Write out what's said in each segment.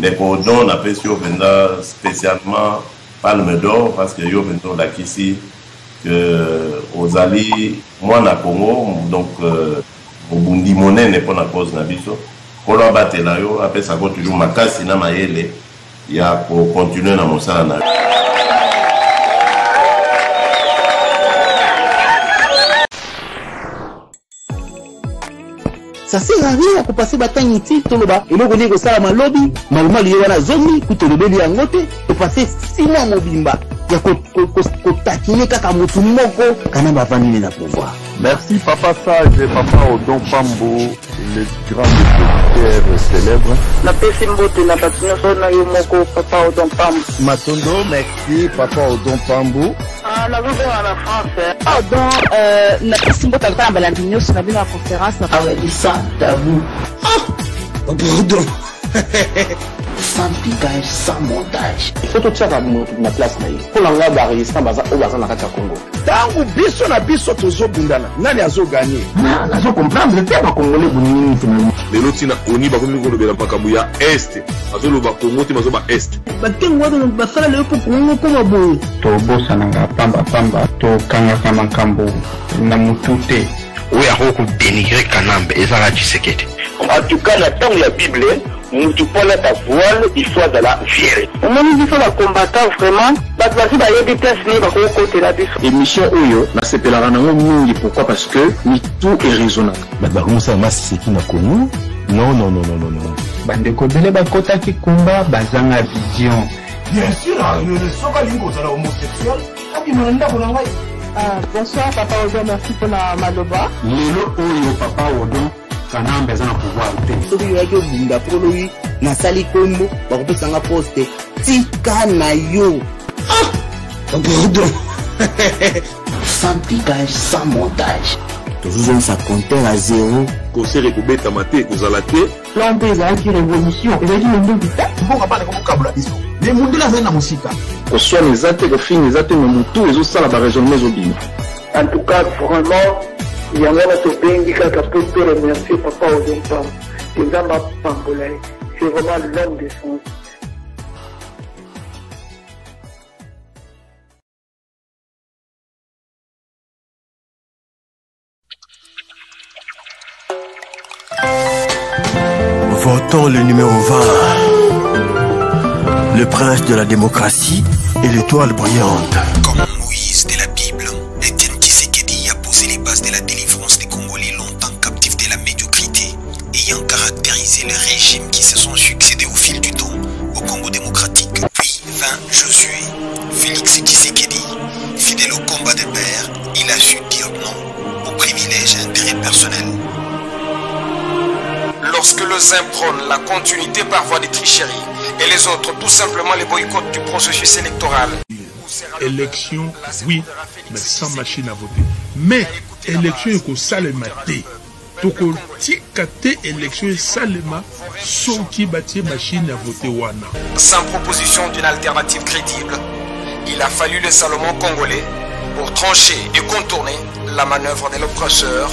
Mais pour nous, on appelle sur spécialement Palme d'Or parce que yo vendo la ici que aux alliés moi na Congo donc au bundi monnaie n'est pas na cause na biso pour la battre là yo après ça toujours makasi na mayele ya pour continuer na mosala na ça sert à rien pour passer bataille inutile toloba et loko ndeko sala malobi maluma liyo wana zomi kutolobeli yango te pour passer 6 mois mobimba ya kotakine kaka mutu moko kana bavandi na pouvoir. Merci Papa Sage et Papa Odon Pambo, le grand député célèbre. La Pessimbote na patino sona yo moko Papa Odon Pambo. Matondo, merci Papa Odon Pambo. Ah, la vie à la France. Odon, la Pessimbote na balandinyo sur la conférence na ça tabou. Ah, Odon. Sans piquage, sans montage. Il faut tout ça na place na yo. Pour l'anga ba résistant baza o baza na kati ya Congo. Tangu biso na biso tozo bundana. Nani azo gagner? Na zo comprendre te ba Congolais bunini finalement. Lelo tina oni ba komi kolobela makambo ya est. Azo loba Congo te mazo ba est. Ba tengo wana basala le po Congo ko maboye. To bosa nanga pamba to kanga kama kambo na mutute. Oya ko dénigrer Kanambe ezala Tshisekedi. En tout cas, la temps la Bible, nous pas la voile, il faut de la fière. On m'a dit qu'il faut la combattre vraiment. Parce que bah il y a des tests ni bah côté la biso. Émission Oyo, na sepela ranango mingi pourquoi parce que tout est raisonnable. Bah comment ça massi c'est qui na connu? Non. Bande ko bele ba kota ki kumba bazanga vision. Bien sûr, le soba lingo ça la homosexuel. Abi monanda bonanga. Bonsoir Papa Odon, merci pour la maloba. Lelo Oyo Papa Odon Kanambe za na pouvoir te. Soki yo yo bunda polo yi na sali kombo ba ko pesanga poste. Tika na yo. Ah! Pardon. Sans piquage, sans montage. Toujours ça compteur à 0. Conseil Rekubeta Maté, Kozalate. Plan B, la révolution. Et dit le nom du temps. Bon, on va pas de kabula biso. Mais monde la zana musika. Ko soit les athées, ko fin les athées, mais tout les autres ça la raisonnement zobima. En tout cas, vraiment, il y a un autre bengi qui a pu remercier Papa Odon Pambo. C'est Zamba Pangolais. C'est vraiment l'homme de sens. Votons le numéro 20, le prince de la démocratie et l'étoile brillante. Comme Moïse de la Bible, Etienne Tshisekedi a posé les bases de la délivrance des Congolais longtemps captifs de la médiocrité, ayant caractérisé les régimes qui se sont succédés au fil du temps au Congo démocratique. Puis vint Josué, Félix Tshisekedi, fidèle au combat des pères, il a su dire non aux privilèges et intérêts personnels. Lorsque les uns prônent la continuité par voie de tricherie et les autres tout simplement les boycottent du processus électoral. Élection, oui, mais sans machine à voter. Mais élection est que salema té. Donc tikate élection est salema sans qui bâtit machine à voter wana. Sans proposition d'une alternative crédible, il a fallu le Salomon congolais pour trancher et contourner la manœuvre de l'oppresseur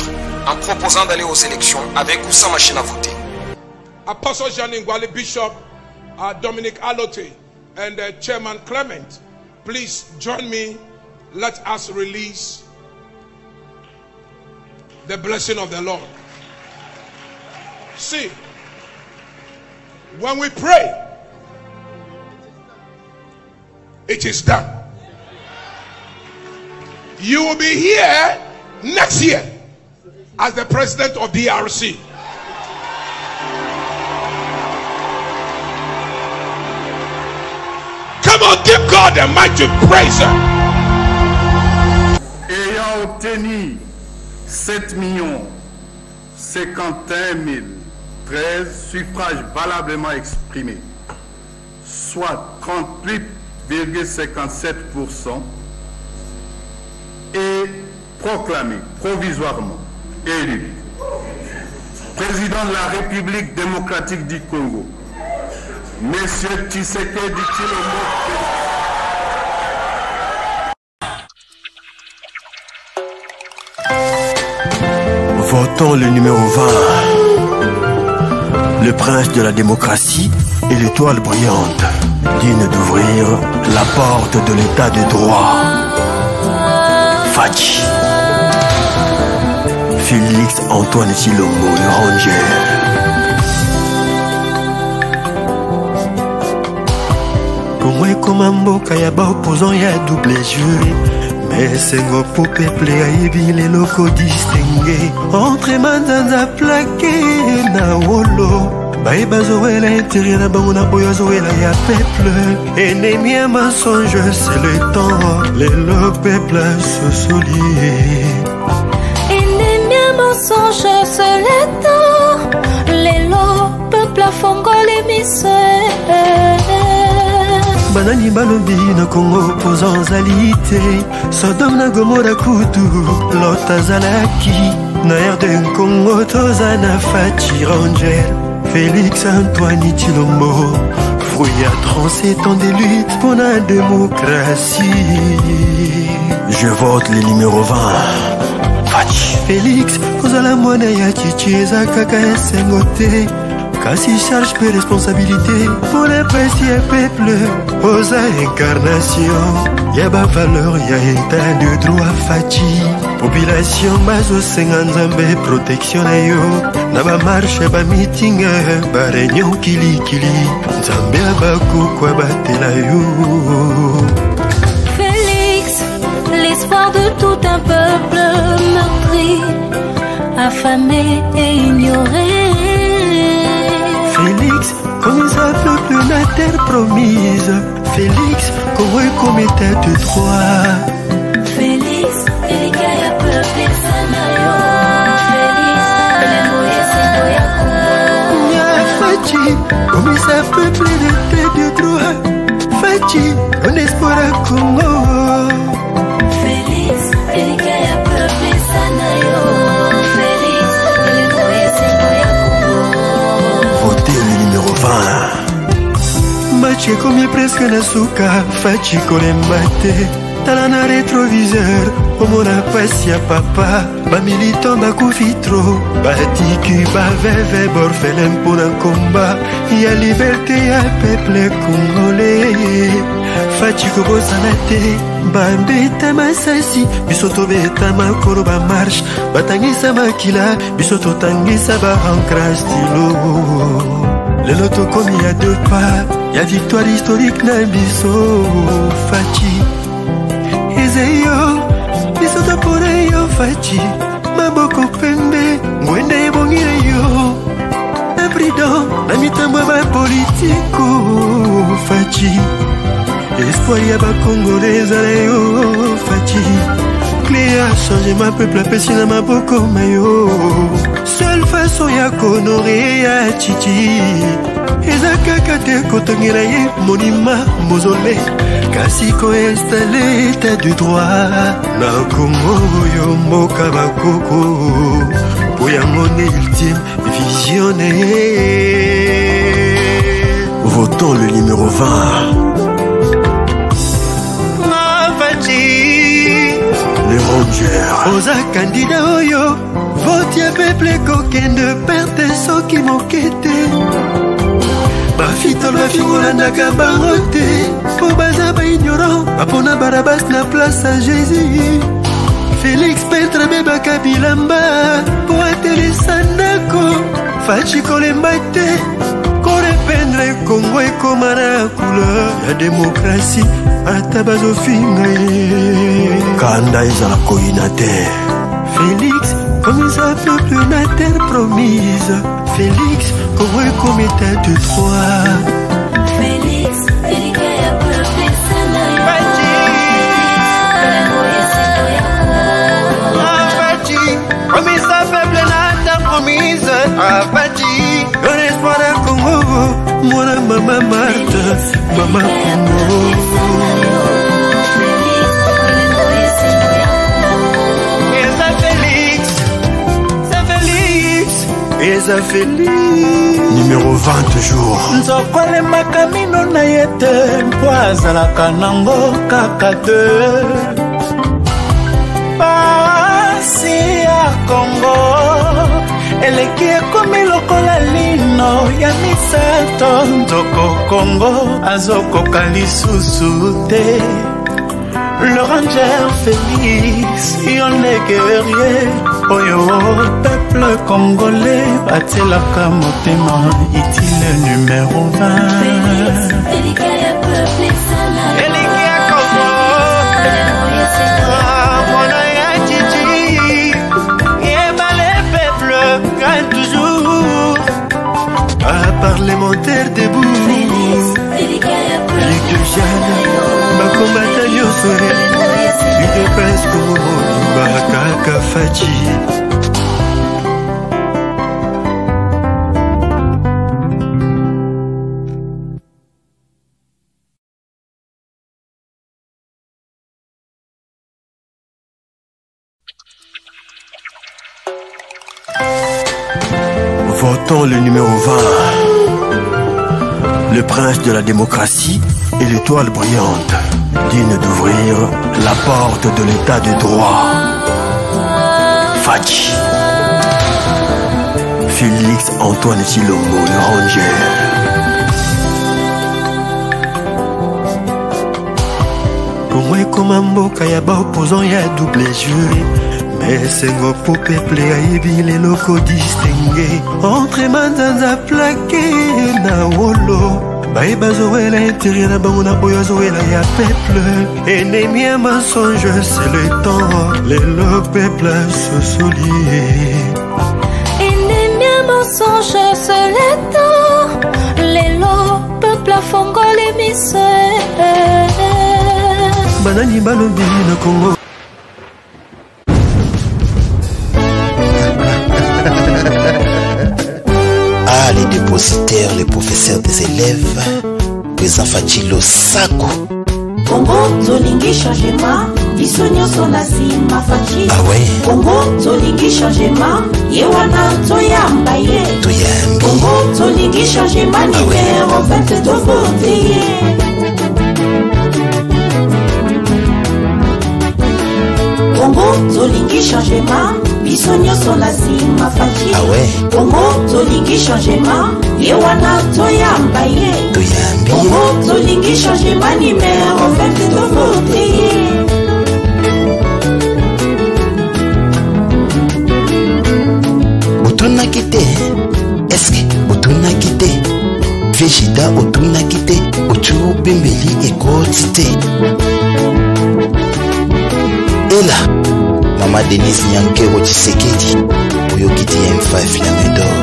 en proposant d'aller aux élections avec ou sans machine à voter. Apostle Jean Ngwale, Bishop Dominic Alote, and Chairman Clement, please join me. Let us release the blessing of the Lord. See, when we pray, it is done. You will be here next year as the president of DRC. Come on, give God a mighty praise. Ayant obtenu 7 51 013 suffrages valablement exprimés, soit 38,57%, et proclamé provisoirement élu président de la République démocratique du Congo, Monsieur Tshisekedi Tshilombo. Votons le numéro 20, le prince de la démocratie et l'étoile brillante, digne d'ouvrir la porte de l'état de droit. Fachi. Félix Antoine Chilombo, le ranger. Pour moi, comme un mboka ya ba opposant ya double jeu. Mais c'est un pour peuple à les locaux distingués. Entre mandanza plaqué na wolo. Baïbazoé l'intérieur na bango na boyazoé la ya peuple. Ennemi à mensonge, c'est le temps. Les lo peuple se soulier. Ennemi à mensonge, c'est le temps. Les lo peuple à fongo les misères. Banani balobi na Congo opposant zalité. Sodome na Gomora kutu lota zalaki. Na Erden Congo tozana Fachi Ranger. Félix Antoine Chilombo. Fruit à 37 ans de lutte pour la démocratie. Je vote le numéro 20. Fachi. Félix, kozala mwana ya chichi za kaka esengote. Kasi charge peu responsabilité pour les précieux peuples. Aux incarnations, y'a ba valeur, y'a état de droit. Fachi. Population bazo senganzambe protection na yo. Na ba marche ba meeting ba réunion kili kili. Nzambe abaku kwa batela yo. Félix, l'espoir de tout un peuple meurtri, affamé et ignoré. Félix, comme un peuple la terre promise. Félix, comme état de droit. Félix, il y a peuple sanayo. Félix, le moïse doya Congo. Fachi, comme un peuple d'état de droit. Fachi, on espoir à Congo. Félix, il y a peuple sanayo. Félix, le moïse doya Congo. Votez le numéro 20. Machi comme presque na suka. Fachi kolembate. Talana rétroviseur. Omona pasi ya papa. Ba militant ba kufitro. Ba tiku ba veve borfelem pour un combat. Y'a liberté ya peuple congolais. Fachi kobosana te. Ba mbeta masasi. Bisoto beta makolo ba marche. Batangisa makila. Bisoto tangisa ba ancrage stylo. Le loto comme il y a deux pas. Y'a victoire historique na biso. Fachi. Ezeyo. Bisoto pone yo Fachi. Maboko pembe. Mwende bongire yo. Abridon. Na mitambo ba politiko. Fachi. Espoir ya ba Congolais yo Fachi. Clé a changé ma peuple apesi na maboko mayo. Seule façon ya konorer ya chichi. Eza kaka te kotongela ye monima mozole. Kasi ko installé état de droit. Na Congo yo mboka bakoko. Boyangone ultime visionnaire. Votons le numéro 20. Le ranger. Oza candidat oyo. Vote ya peuple kokende perte soki mokete. Bafitol bafingolandaka bango te. Po baza ba ignorant. Bapona Barabas na place à Jésus. Félix Petre bebaka bilamba. Po atelisa ndako. Fachi kolemba te. Korependre Congo ekoma na couleur ya démocratie. Ata bazofinga ye. Kanda ezala koyina te. Félix, comme un peuple na terre promise. Félix, comme état de droit. Félix, il y a peuple sanayo. Fachi, comme un peuple na terre promise. Fachi, on espoir à Congo. Moi la maman Marthe, maman Congo. Eza Félix numéro 20 toujours. Nzokole makamino na yete mpo azalaka nango kaka te. Pasi ya Congo eleki ekomi lokola lino ya misato nzoko Kongo azokoka lisusu te. Le ranger Félix, yon est guerrier. Oyo, peuple congolais, batelaka motema, est-il numéro 20? Félix, Elikaya peuple sana. Elikaya Kongo, mona ya Titi, yeba les peuples, gagne toujours. Parlementaire debout. Félix, Elikaya peuple. Ligue de Jeanne, ma combattante Yosoé. Ligue de Pesco, Bakaka Fachi. Votons le numéro 20, le prince de la démocratie et l'étoile brillante, digne d'ouvrir la porte de l'état de droit. Fachi, Félix Antoine Chilombo, le ranger. Pour moi, comme un mboka yaba opposant, y'a double jeu. Mais c'est gros pour peuple aïbi les locaux distingués. Entre manzanza plaqué na wolo. Baïba zoé l'intérieur na bangona boya zoé la ya peuple. Ennemi à mensonge, c'est le temps. Les lo peuple se soulier. Ennemi à mensonge, c'est le temps. Les lo peuple à fongo les misères. Banani balobi na Congo. Les dépositaires, les professeurs des élèves, les enfants Sako. Congo, Zolingi changement, Bisonio Sonazima Fachi. Ah ouais? Congo, Zolingi changement, Yewana Toyamba ye. Toyambi. Congo, Zolingi changement, numéro 20 de vote. Congo, Zolingi changement. Bisonyo Sonazima Fachi. Ah ouais? Congo, Zolingi changement, Yewana Toyamba ye. Toyambi. Congo, Zolingi changement, numéro 20 de vote. Otuna kite. Est-ce que Otuna kite? Végida Otuna kite. Ochu Bimbeli et Kotite. Et là, Maman Denise Nyankero Tshisekedi, Oyokiti M5 la main d'or.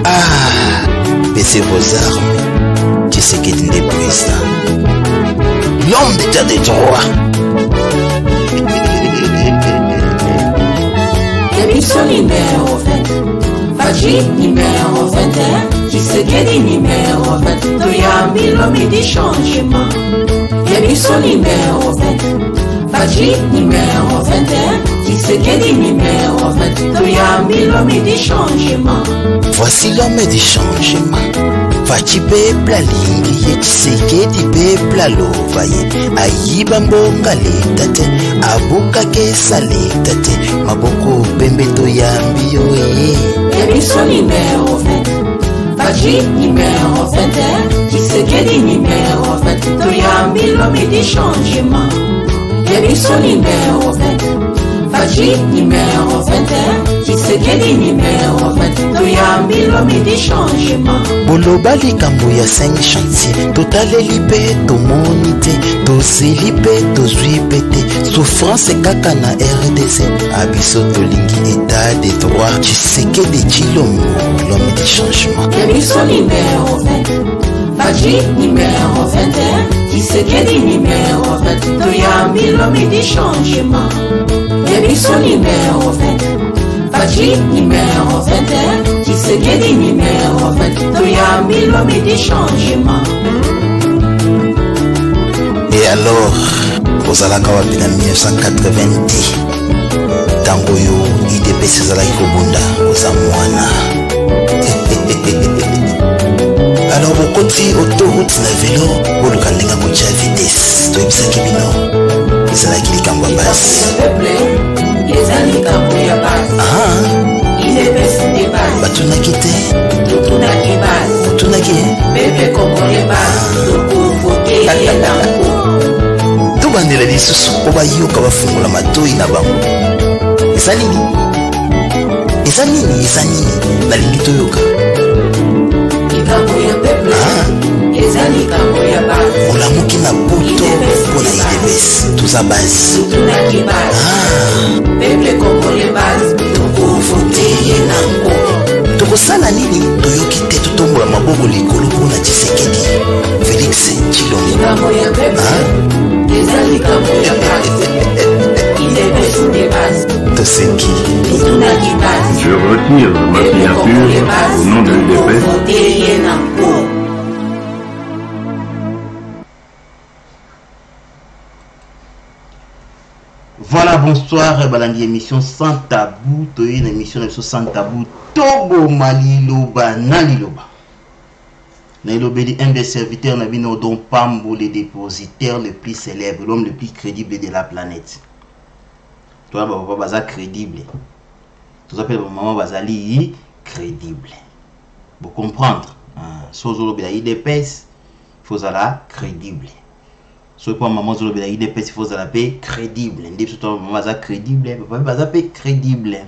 Ah, baissez vos armes, Tshisekedi n'est président. L'homme d'état des droits. Yabisson numéro 20, Fachi numéro 21, Tshisekedi numéro 20, Toyambi l'homme du changement. Yabisson numéro 20, Fachi numéro 21, Tshisekedi numéro 20, Toyambi l'homme du changement. Voici l'homme du changement. Fachi peuple alingi ye Tshisekedi peuple alovaye. Ayiba mbonga letate, abuka kesa letate, maboko pembe Toyambi yoye. Yabisson numéro 20, Fachi numéro 21, Tshisekedi numéro 20, Toyambi l'homme du changement. Yabisson numéro 20, Fachi numéro 21, Tshisekedi numéro 20, Toyambi l'homme du changement. Boloba likambo ya 5 chantier, totaleli pe tomoni te, tozeli pe tozwi pe te, souffrance kaka na RDC, abiso tolingi état des droits, Tshisekedi Tshilombo, l'homme du changement. Yabisson numéro 20, Fachi numéro 21, Tshisekedi numéro 20, Toyambi l'homme du changement. Yabisson numéro 20, Fachi numéro 21, Tshisekedi numéro 20, Toyambi l'homme du changement. Et alors, ozalaka wapi na 1990, tango yo IDPS ezalaki kobunda oza mwana. Alors bokoti autoroute na vélo boluka ndenge kotia vitesse toyebisaki bino ezalaki likambo ya basi. totunaki te totunaki base totunaki pepe congolais base tokovote ye nango tobandela lisusu mpo bayoka bafungola matoi na bango. Eza nini nalingi toyoka likambo ya pepe eza likambo ya base olamuki na poto mpo na idebes toza base totunaki base pepe congolais base tokovote ye nango. tokosala nini toyoki te totombola maboko likolo mpona Tshisekedi Félix Tshilombo. likambo ya pepe eza likambo ya base idebes de base toseki totunaki base je retire ma signature au nom de l'UDPS. tokovote ye nango. Voilà, bonsoir, balandi émission sans tabou, une émission sans tabou, Togo Maliloba, Naliloba. Naliloba dit un des serviteurs Nabino Don Pambo, le dépositaire le plus célèbre, l'homme le plus crédible de la planète. Toi, papa baza crédible. Tout appelle maman bazali crédible. Vous comprendre? Sozo la IDPS, il faut la crédible. So kwa maman zolo bela IDPS il faut la paix crédible. Ndi surtout maman za crédible, papa baza paix crédible.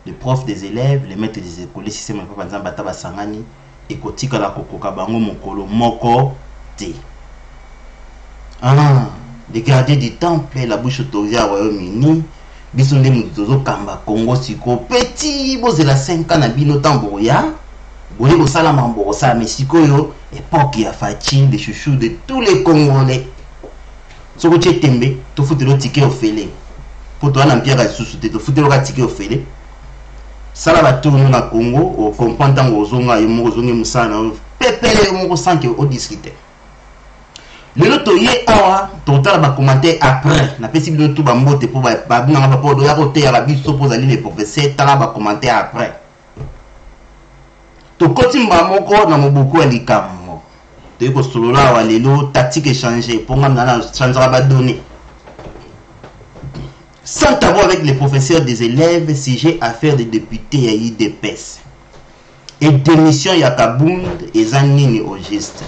Les profs des élèves, les maîtres des écoles, le système papa nzamba ta basangani et kotika la kokoka bango mokolo moko te. Les gardiens du temple, la bouche autorisée à Royaume-Uni, biso nde mutozo kamba Congo siko petit boze la 5 ans na bino tamboya. Boye bosala mambo ça mais sikoyo époque ya Fachi de chouchou de tous les Congolais. Soko tche tembe to futelo ticket au félé. Pour toi na mpia sous to futelo ka ticket au félé. Sala ba tourner na Congo au comprendre ngo zonga yo mo zonga musana pepele mo sanke au discuter. Le loto ye awa total ba commenter après na pesi bino tout ba mbote pour ba buna ba podo ya côté ya biso pour aller les professeurs tala ba commenter après. To kotimba moko na mobuku likambo te ko solola wa lelo tactique échanger pour nga na changer ba données sans tabou avec les professeurs des élèves sujet affaire des députés à IDPS et démission ya Kabund et zanini au geste.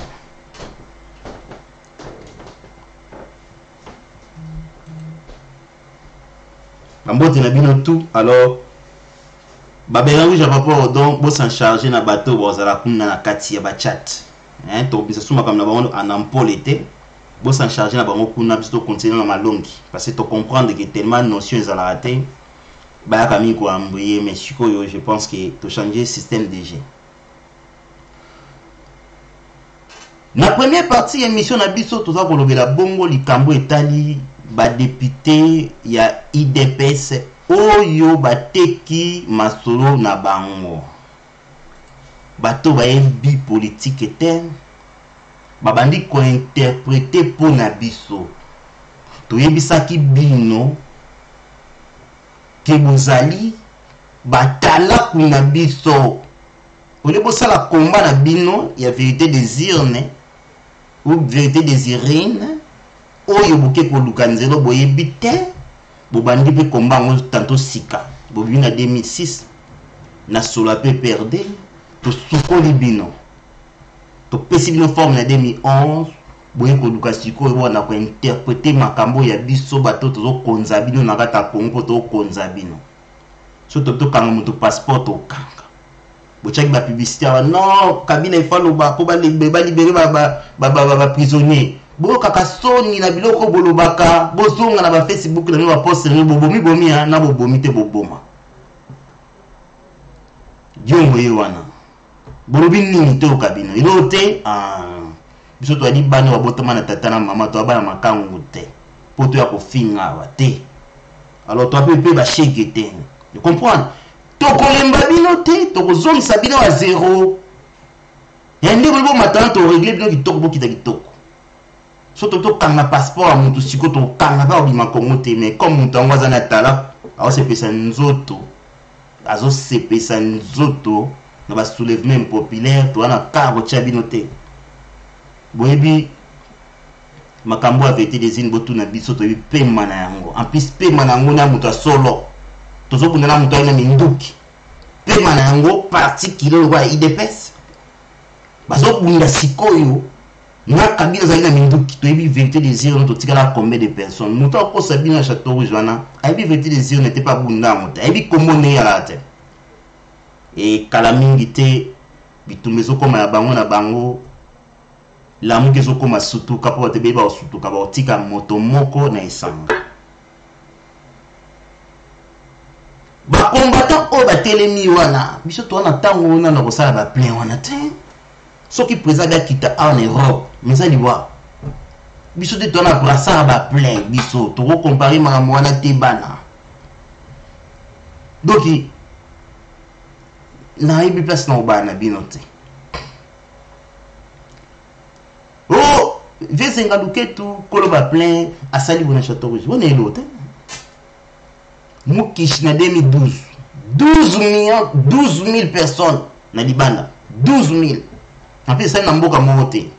Bambote na bino tout alors babela oui j'avais pas donc bo s'en charger na bateau bozala kuna na kati ya ba chat hein to bisa suma comme na bango en ampole été bo s'en charger na bango kuna biso continuer na malongi parce que to comprendre que tellement notion ezala raté ba kami ko ambrier mais sikoyo je pense que to changer système DG. Na première partie émission na biso toza ko lobela bongo likambo etali ba député ya IDPS oyo bateki masolo na bango bato bayebi politique ete babandi ko interpréter pour na biso toyebisaki bino ke bozali batala kuna biso ole bosala combat na bino ya vérité des urnes ou vérité des urines oyo boke ko lukanzelo boyebi te bobandi pe combat ngo tantôt sika bobi na 2006 na solo pe perdre to sukoli bino to pesi bino forme na 2011 boye ko luka siko wana ko interpréter makambo ya biso bato to konza bino na kata Congo to konza bino so to kanga mutu passeport to kanga bochaki ba publicité wa non kabina ifalo ba ko ba libérer ba prisonnier bo kaka soni na biloko bolobaka bozonga na ba Facebook na ba post na bobomi na bobomi te boboma diongo yewana bolobi nini to kabino ilo te biso to ali bana babotama na tata na mama to abana makangu te poto ya kofinga wa te alors to apepe ba shege te tu comprends to kolemba bino te to kozongisa bino à zéro yande bolbo matana to régler bino kitoko bokita kitoko. Surtout to kanga passeport mutu siko to kanga ba obima Congo te mais comme mutu angwaza na tala azo se pesa nzoto na ba soulèvement populaire to na karo chabino te boyebi makambo a vérité des in botu na biso to pema na yango en plus pema na yango na mutu solo to zo kuna na mutu na minduki pe manango parti kilo wa IDPS bazo bunda sikoyo na kabila za ina minduki to ebi vérité des yeux to tikala combien de personnes muta ko sabina Château Rouge wana ebi vérité des yeux n'était pas bunda muta ebi komone ya la te et kala mingi te bitumbezo koma ya bango na bango la muke zo koma sutu kapo te beba sutu ka ba tika moto moko na esanga ba combattant o ba telemi wana biso to na tango na na kosala ba plein wana te soki président kita en Europe mais ali wa biso de to na brasa ba plein biso to comparer ma mwana te bana donc na ibi place na bana binote oh vesenga luketu koloba plein asali bona Château Rouge on est l'autre Mukish na 2012 12 000 personnes na libanda 12 000 en plus ça na mboka moté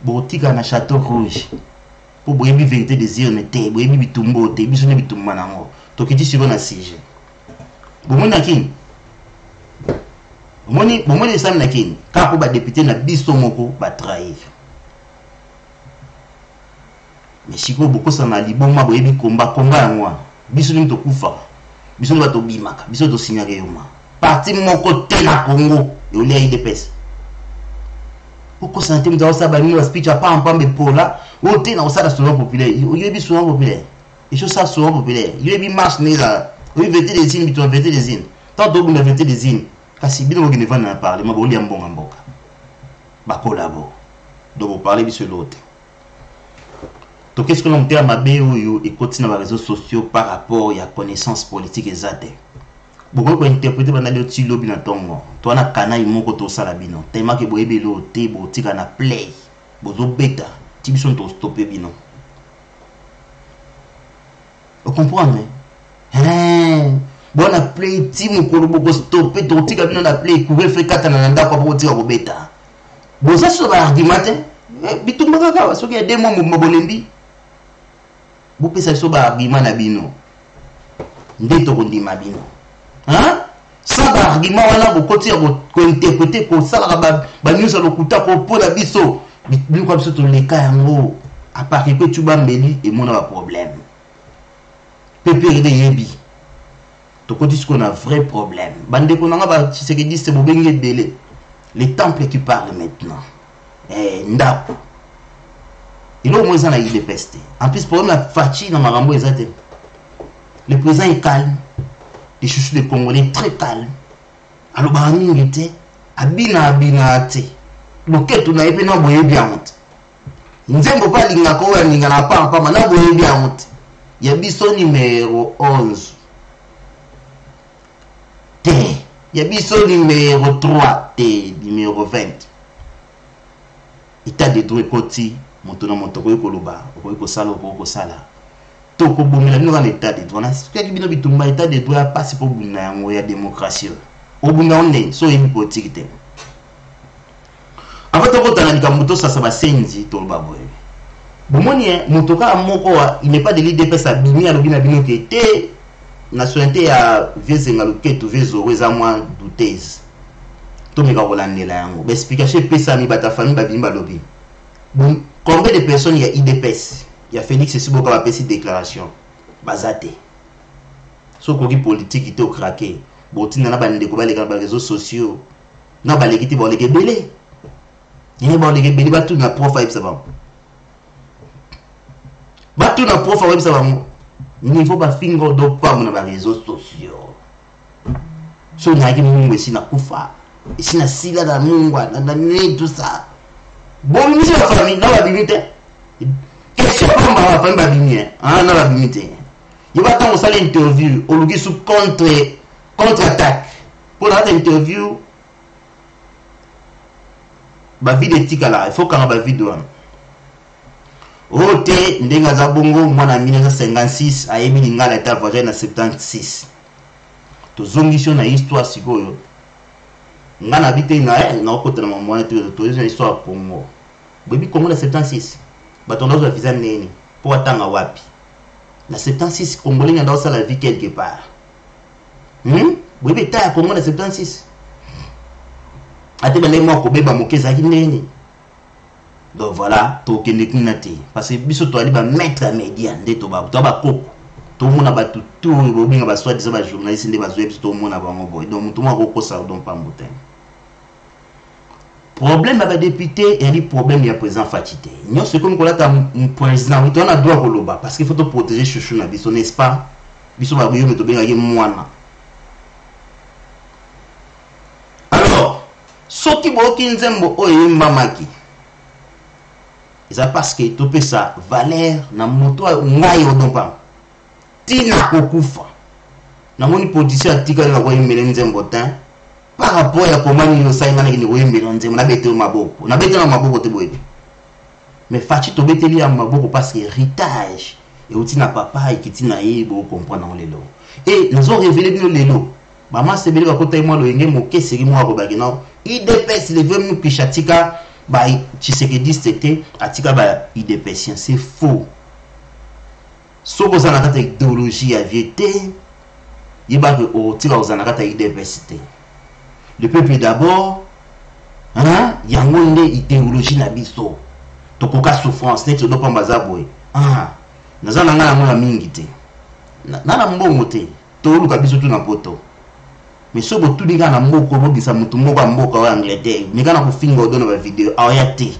botika na Château Rouge pour boyebi vérité des yeux n'était boyebi bitumbo te biso ne bitumba nango to kiti siko na sujet bomona kin bomoni sam na kin ka ko ba député na biso moko ba trahir mais siko boko sana liboma boyebi komba yango biso ni to kufa biso ba to bimaka biso to signalé yoma parti moko te na Congo et on est IDPS boko santé mza osa ba ni speech a pas mpambe pola o te na osala souvent populaire yoyebi souvent populaire et chose ça souvent populaire yoyebi marche ni la vérité des signes biton vérité des signes tant do na vérité des signes kasi bino ngene va na parler maboli ambonga mboka ba collabo donc parler biso l'autre. Donc qu'est-ce que l'on dit à ma BOU et continue dans les réseaux sociaux par rapport à la connaissance politique exacte. Beaucoup de interpréter dans le petit lobby na tongo. Toi na kana imoko to salabino. Tellement que boyebe lo te botika na play. Bozo beta. Tibison to stopper bino. Vous comprenez? Bon na play timu ko bo stopper to tika bino na play couvrir fait kata na nda ko botika ko beta. Boza so ba argumente. Bitumba kaka soki ya demo mobolembi. Vous pouvez savoir que argument na bino ndeto kondima bino hein sans argument wana bokotia ko interpréter ko sala ba news lokuta ko pona biso bino kwa biso to leka yango à part que tu ba mbeli et mon problème pepe de yebi to ko dis qu'on a vrai problème bande ko nga ba ce que dit c'est bobenge délai les temples qui parlent maintenant ndako. Il a au moins un IDPS. En plus, pour la fatigue dans Marambo, le président est calme. Les chouchous des Congolais très calmes. Alors, il était abina. Donc, tu n'as pas de bien honte. Nous n'avons pas de bien honte. Il y a biso numéro 11. Il y a biso numéro 3. Numéro 20. État de droit côté. Montona montoko koloba ko sala to ko bomela no na état de droit na ce qui bino bitumba état de droit passe pour buna yango ya démocratie o buna onde so yemi politique te abato ko tana likambo sasa ba senzi to ba boye bomoni motoka moko il n'est pas de l'IDPS abimi alobi na bino ke te nationalité ya vezenga loketo vezo weza moi douteuse to meka kolandela yango ba explication pesa mi bata famille ba bimba lobi. Bon, combien de personnes il y a IDPS? Il y a Félix Siboka qui a fait cette déclaration. Bazate. So koki politique qui était au craqué. Bon, tu n'as pas de réseaux sociaux. Non, pas les qui vont les guébélés. Il y a les guébélés, bah tout n'a profil ça va. Bah tout n'a profil ça va. Il ne faut pas finir de pas dans les réseaux sociaux. So il y a qui m'ont ici na kufa. Ici na sila na mungwa, na nuit tout ça. Bon, nous sommes la famille, dans la limite. Question pour ma famille, la limite. Dans la limite. Il va attendre ça l'interview. Au lieu sous contre-attaque. Pour l'interview, la vie de Tikala, il faut qu'on ait la vidéo. Rote, Ndenga Zabongo, moi en 1956, à Emilinga, l'état voisin en 76. Tout zongition na histoire, si vous nga na bité na côté na maman to une histoire pour moi. Baby Congo na 76. Batonda za visa nene. pour attendre wapi. Na 76 Congolais dans la vie quelque part. Oui, mais t'as Congo na 76. Ate bale mo ko beba mokeza kinene. Donc voilà, to kende kinati parce que biso to ali ba mettre média ndeto ba to ba koko. To mona ba tout robinga ba soit ba journaliste nde ba zo biso to mona ba ngo boy. Donc to mo ko sa don pa mboten. Problème avec député et les problèmes il y a président Fatité. Nous c'est comme qu'on a un président, on a droit au loba parce qu'il faut te protéger chouchou na biso n'est-ce pas? Biso ba biyo meto benga ye mwana. Alors, soki boki nzembo oyo mbamaki. C'est parce que topé ça valeur na moto ngai odompa. Tina kokufa. Na moni position atika na ko yimele nzembo tan. Par rapport à comment nous sommes en train de mélanger, on a bêté au maboko, on a bêté au maboko te boire. Mais Fachi to bêté li à maboko parce que héritage et aussi na papa et qui tina yebo comprendre les lots. Et nous avons révélé nous les lots. Maman c'est belé côté moi le ngé moké série moi ko bagina. IDPS le veut nous pichatika ba Tshisekedi c'était atika ba IDPS c'est faux. Soko za na kata idéologie à vieté. Yeba que o tira aux na kata IDPS. Le peuple d'abord, hein, y a une idéologie na biso. Tokoka souffrance, net do pa mazaboy. Ah, nazana ngana mona mingi te. Na mbongo te. Tolu ka biso tu na poto. Mais sobo tu diga na mboko bo bisa mutu moko mboka wa Angleterre. Mais kana ko finga odono ba vidéo aya te.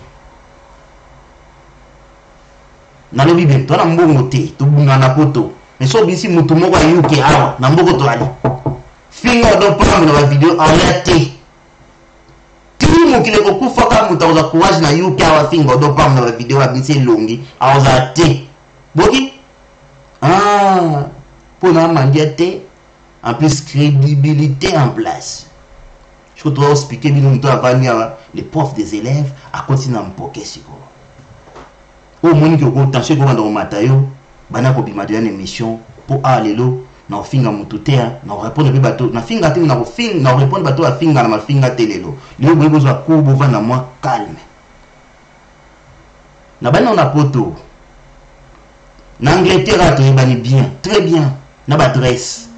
Na lobi be to na mbongo te, to bunga na poto. Mais so bisi mutu moko ya UK awa na mboko to ali. Finga do prendre la vidéo en été. Tout mon qui le beaucoup faut que muta oza courage na UK wa finga do prendre la vidéo a bisi longi a oza té. Boki ah pour na mandiate en plus crédibilité en place. Je dois expliquer bien longtemps avant les profs des élèves à continuer à me poker siko. Au moins que ko tension ko dans matayo bana ko bimadiana émission pour alelo na finga mututea na répondre pe bato na finga te na finga na répondre bato a finga na mafinga telelo lelo boye besoin ko bova na moi calme na bana na poto na Angleterre to bani bien très bien na ba adresse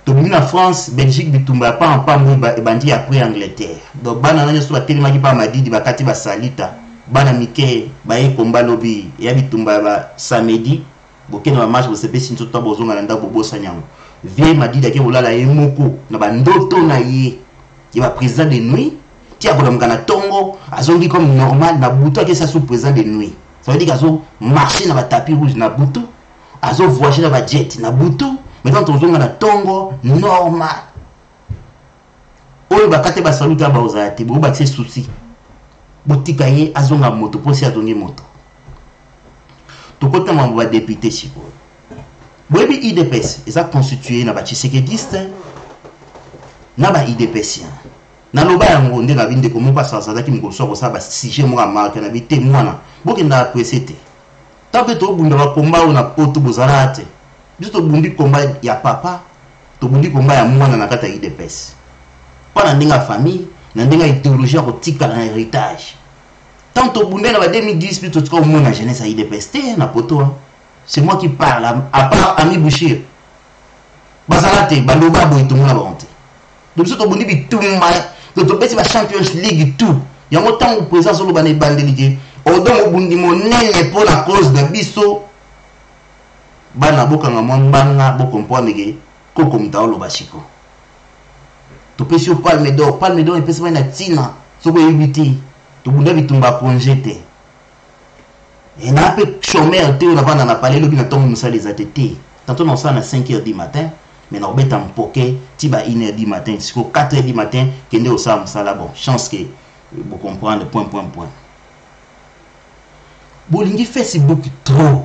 to na France Belgique bitumba pas mwiba e bandi après Angleterre donc bana na so telema ki pa madidi bakati ba salita bana mike ba e komba lobby ya bitumba ba samedi bokeno ba match bo sepe sinto to bozonga na ndako bobosa nyango vie madida ke bolala ye moko na ba ndoto na ye ba président de nuit ti akolomka na tongo azongi comme normal na buto ke sa sous président de nuit ça veut dire qu'azo marcher na ba tapis rouge na buto azo voyager na ba jet na buto maintenant tozonga na tongo normal oyo bakate ba saluta ba ozate bo ba tse souci botika ye azonga moto posi azongi moto Tokota mwa député siko. Boyebi IDPS, eza constitué na ba Tshisekediste na ba IDPSien. Na loba yango nde na binde ko mo pas ça ki mkoso ko sa ba sujet mo marque na bité mwana. Bokinda apprécier. Tant que to bunda ba komba na poto bozalate. Biso bundi komba ya papa, to bundi komba ya mwana na kata IDPS. Pas na ndinga famille, na ndinga idéologie ko tika na héritage. Tant au bout de 2010, plutôt que la jeunesse a IDPS, na poto. C'est moi qui parle, à part Ami Bouchir. Bazalate, Baloba, Boy, tout le monde a honte. Donc, ce que vous dites, tout le monde, donc, c'est la Champions League, tout. Il y a autant de présence sur le banc de bandelier. Au don, au bout du monde, pour la cause de Bisso, Bana Boka, Bana, Bokompo, Mege, Kokomta, Lobachiko. Tu peux sur Palme d'Or, et puis c'est une tina, sur le éviter. Tout le monde bitumba congété. Et n'a pas chômeur te on va na parler le bina tombe musali za tete. Tantôt on s'en à 5h du matin, mais on bet en poké, tiba 1h du matin, jusqu'au 4h du matin, kende au sa musala bon. Chance que vous comprendre point. Bolingi Facebook trop.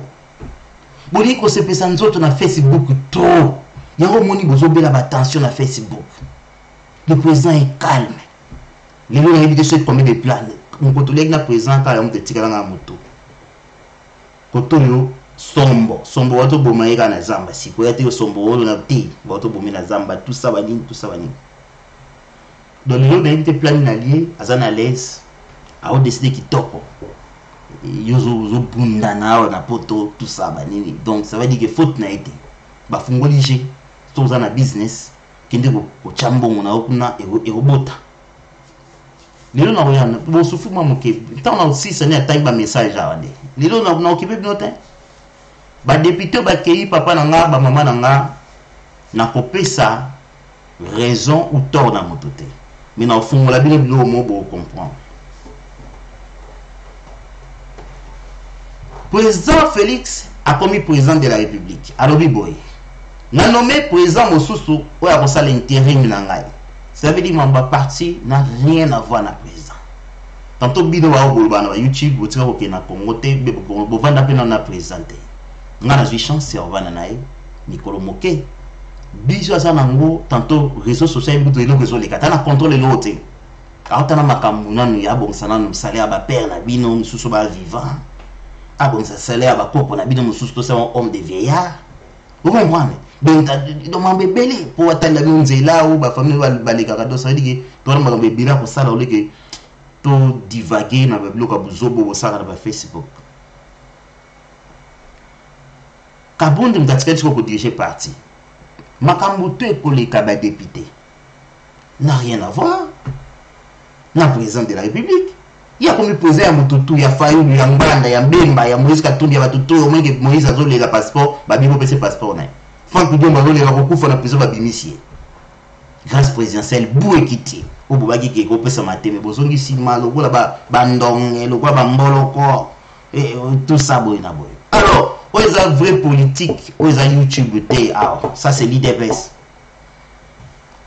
Bolingi ko se pesa nzoto na Facebook trop. Yango moni bozobela ba tension na Facebook. Le président est calme. Les gens ont évité ce combien de plans. On peut les présent car on te tire dans la moto. Kotoyo sombo wato bomaika na zamba siku yati yo sombo wolo na ti wato bomena zamba tout ça bani. Donc le gens ont été plan na lié azana l'aise a décidé qui toko. yozo bunda na na poto tout ça banini. Donc ça veut dire que faute na été ba fungolije to za na business kende ko chambongo na okuna erobota lelo na oyana bo sufu ma moke tant na aussi ça na taille ba message a wande lelo na okipe binote ba député ba kei papa na nga ba mama na nga na kopesa raison ou tort na motote mais na fungola bino bilo mo bo comprendre. Président Félix a commis président de la République. Alors, boy, n'a nommé président Mosusu ou a reçu l'intérim nangai. Ça veut dire que mon parti n'a rien à voir avec le président. Tantôt, bino wa obolba na YouTube, vous tirez au Kenya Congo, vous vendez peine na présenté. N'a la chance servant na nae, Nicolo Moké. Biso za nango, tantôt réseaux sociaux, vous devez réseaux les katana contrôle l'autre. Quand on a makamuna nous ya bon sana nous salaire ba père na bino Mosusu ba vivant. Ah bon, ça salaire va pour la vie de mon sous c'est un homme de vieillard. Vous comprenez? Donc, dans mon bébé, pour attendre la vie là où ma famille va les cadeaux, ça veut dire que toi, mon bébé là, pour ça, là, que tout divaguer dans le bloc à Bouzobo, au Sarah, dans Facebook. Kabonde, je suis dit que je dirige parti. Ma camboute pour les cabas députés n'a rien à voir. N'a président de la République. Il y a comme posé à Moutoutou, il y a Fayou, il y a Mbanda, il y a Mbemba, il y a Moïse Katumbi, il y a Toutou, au moins que Moïse a les passeports, il y a un passeport. Franck Doudou, il y a beaucoup de prison, il y a un grâce présidentielle, bou équité. Au bout de qui est coupé ce matin, mais besoin d'ici mal, au bout là-bas, bandong, le quoi, bamboloko, et tout ça, boy, na boy. Alors, où est la vraie politique, où est la YouTube, ça c'est l'IDPS.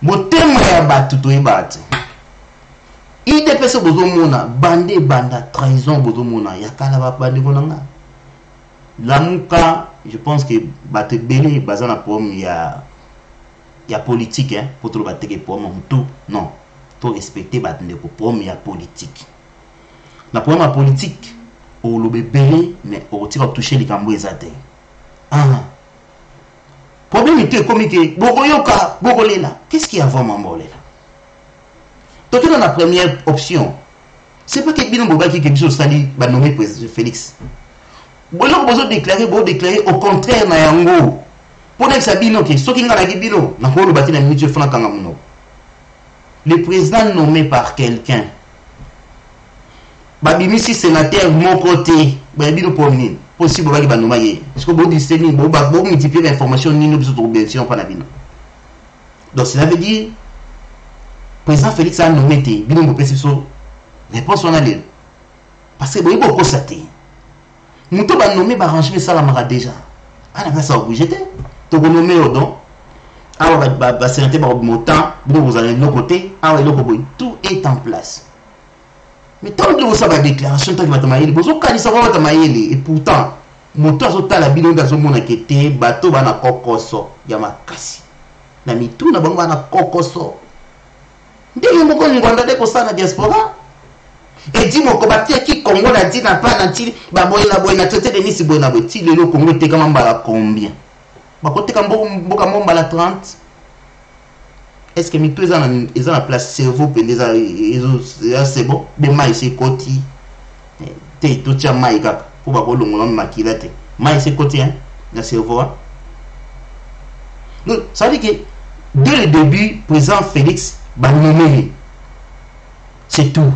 Mon thème est battu, tout est battu. Il dépêche bozomona bande banda trahison bozomona yakala ba bande bonanga la muka je pense que bate belé bazana pomme ya politique hein pour tout battre que pomme tout non to respecter bande ko pomme ya politique la pomme politique au lobe belé mais au tira toucher les cambo ezate problème était comme que bokoyoka bokolela qu'est-ce qu'il y a vraiment molela. Donc, dans la première option, c'est pas que Bino Bobaki qui est sali va nommer président Félix. Bon, vous déclarer au contraire na yango. Pour que ça Bino qui soit qui ngala ki Bino, na ko le bâti na minute franc kangamuno. Le président nommé par quelqu'un. Babimi si sénateur mon côté, ba Bino pour mine. Possible Bobaki ba nommer. Parce que bon discerner, bon multiplier l'information ni nous besoin de bien pas na Bino. Donc cela veut dire président Félix a nommé Bino Bopesiso réponse on a l'air parce que bon il faut constater nous tout va nommer arranger ça la mara déjà ah n'a ça obligé to nommer au don ah va sénateur par montant vous allez de l'autre côté ah l'autre boy tout est en place mais tant que vous savez déclaration tant que va mailler vous au ça va mailler et pourtant moto azota la Bino dans mon enquête bateau bana kokoso ya makasi na mitu na bango bana kokoso. Ndenge moko ngwanda de kosana diaspora et dit mon combattant qui Congo na dit na pas na ti ba boyena boyena traité de Nice boyena boti le Congo te kama mbala combien ba côté kambo mboka momba la 30 est-ce que mitu ils ont la place cerveau pendeza c'est bon be mai c'est koti te tout cha mai ka pour ba ko longola makila te mai c'est koti hein na cerveau donc ça veut dire que dès le début président Félix banomé c'est tout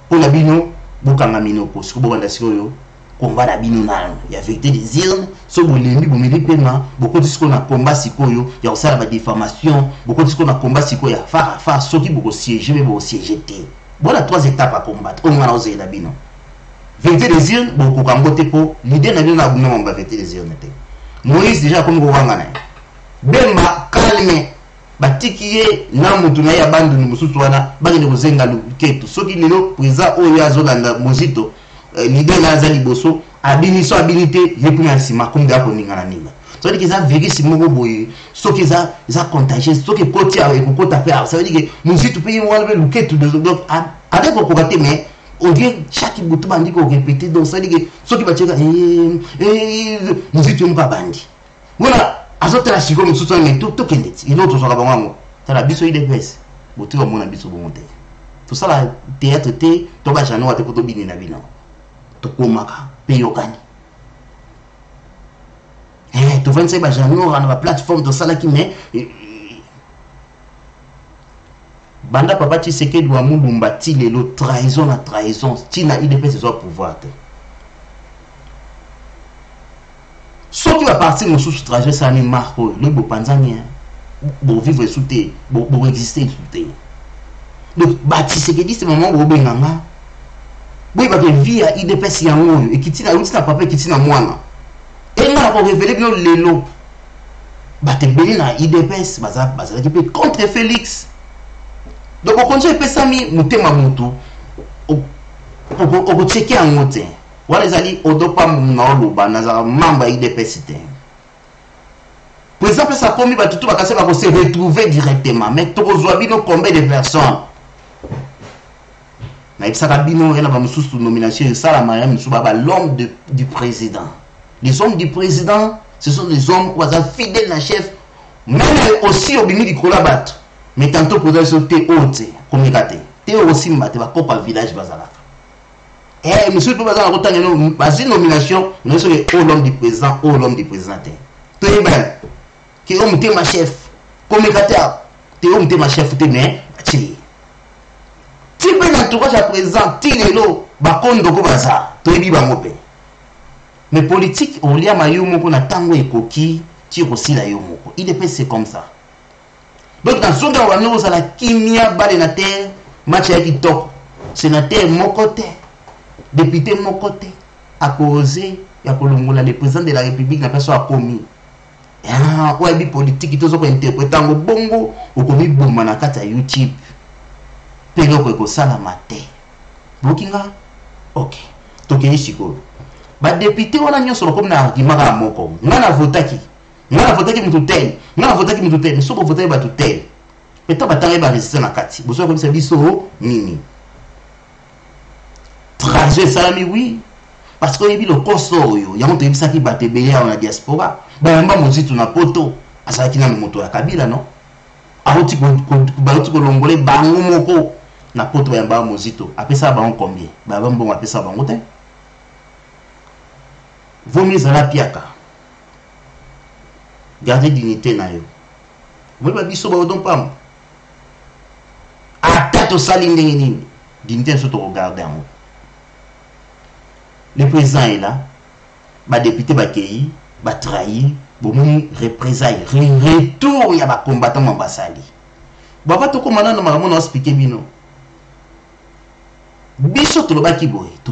pour la bino bokanga mino ko siko bokanda siko yo combat la bino na ya vérité des urnes so bolembi bomeli pema boko disiko na combat siko yo ya osala ba diffamation boko disiko na combat siko ya fa soki boko siéger bo siéger té voilà 3 étapes à combattre on va oser la bino vérité des urnes boko kangote po l'idée na bino na bino ba vérité des urnes té Moïse déjà comme ko wanga na bemba calme batikiye na mutu na ya bandu mususu wana bagende kuzenga luketu soki lelo président oyo azolanda mozito l'idée na azali boso abiniso habilité yepuna sima kumbe ako ninga na ninga so dit que ça virus moko boye soki za contagieux soki koti avec kokota pe ça veut dire que mozito pe wala be luketu donc avec kokate mais au lieu chaque butu bandi ko répéter donc ça veut dire que soki bacheka mozito mpa bandi voilà azote la siko mususu mais tout kendeti il autre soka bango tala biso IDPS botu ko mona biso bomonte tout ça la théâtre té to ba jano wa te ko to bini na bino tokomaka pe yokani to vendre ba janor na ba plateforme de salaki mais banda papa Tshisekedi wa Mulumba ti lelo trahison na trahison tina IDPS soit pouvoir te so qui va partir mon sous trajet ça ni marco le beau panzani bon vivre sous terre bon exister sous terre donc ba Tshisekedi c'est moment où benganga oui ba que via IDPS yango et kitina utina papa kitina mwana et na ko révéler bien lelo ba te beli na IDPS baza qui peut contre Félix. Donc on continue à sami mutema mutu on checker en mote wala zali odopa munaoloba naza mamba IDPS te. Par exemple ça comme ba tutu bakase ba se retrouver directement mais to kozwa bino combien de personnes na ibsaka bino ela ba mususu nomination ça la mariam musu baba l'homme du président. Les hommes du président ce sont des hommes qui sont fidèles à chef même aussi au bini di kolabat. Mais tantôt pour dire sauter haute comme gâté té aussi mbaté ba copa village bazala monsieur tout bazala rotanga no basi nomination non c'est l'homme du président l'homme du président très bien qui on ma chef comme gâté té on ma chef té mais ti pe na tout cas président ti lelo ba kondo ko baza to bi ba ngope mais politique on lia mayumo ko na tango ekoki ti aussi la yomoko IDP c'est comme ça. Donc dans ce cas où on a la kimia balénateur match avec top sénateur mon côté député mon côté à causer ya kolongola le président de la République na personne a commis ouais bi politique to zo ko interpréter ngo bongo ou komi bomba na kata YouTube pelo ko sala maté bokinga OK to ke ishiko ba député wana nyoso ko na argument ka moko ngana votaki mututel ngana votaki mututel so ko voter ba tutel peut-être ba tanga ba résister na kati boso ko bisa biso nini trajet salami oui parce que yebi le koso yo ya moto yebisa ki batebele na diaspora ba mba mozitu na poto asaki na moto ya Kabila non aroti ko longole bango moko na poto ya mba mozitu apesa ba on combien ba mbongo apesa bango te vomi za la piaka garder dignité na yo vous ba biso ba odon pam atato salinge nini dignité so to regarder en le président est là ba député ba kei ba trahi bo moni représailles retour ya ba combattant mambasali baba to komana na malamu na expliquer bino biso to ba ki boy to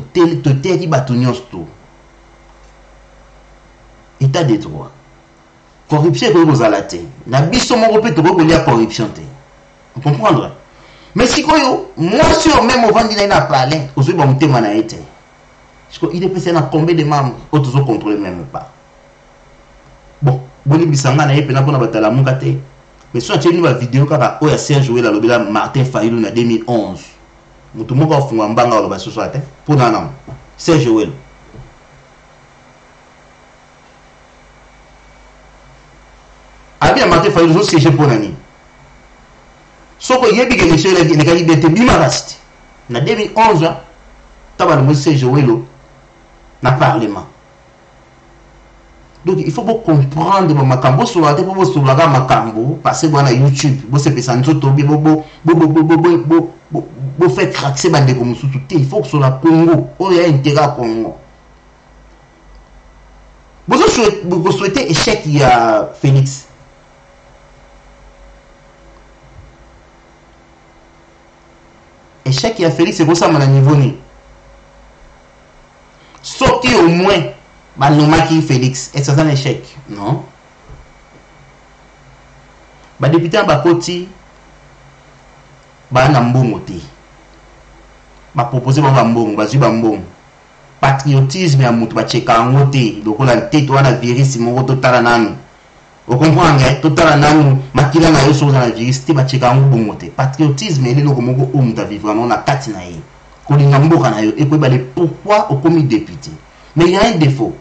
teki ba to nyonsto état de droit corruption est aux alatés na biso moko pe to ko lia corruption te on comprendre mais si koyo moi sur même au vandi na parler ozo ba mutema na été il est passé dans combien de membres autres contrôler même pas bon boni bisanga na yepena pona batala mukate mais soit tu une vidéo kaka oya Serge Joël alobela Martin Fayulu na 2011 mutu moko afunga mbanga aloba so soit pour nana Serge Joël abia Martin Fayulu so siège pour nani soko yebi ke monsieur le ne kali bete bima rasti na 2011 taba le Serge Joël na parlement. Donc il faut comprendre ma makambo sur la tête pour sur la makambo parce que na YouTube bo se pesa nzoto bo faire craquer bande comme sous tout il faut que sur la Congo o ya intérêt Congo. Vous souhaitez échec il y a Félix. Échec il y a Félix c'est pour ça mon niveau ni. Sauf au moins, bah non qui Félix, est-ce un échec? Non. Bah député en bakoti, bah nambongo te. Bah proposer bah mbongo, bah zuba mbongo. Patriotisme ya mutu bah cheka ngote, donc on a tête ou on a virus mon total nanu. Vous comprenez? Total nanu, makila na yo chose na virus, te bah cheka mbongo te. Patriotisme ele loko moko umta vivre vraiment na kati na ye. Et puis, pourquoi au comité député? Mais il y a un défaut.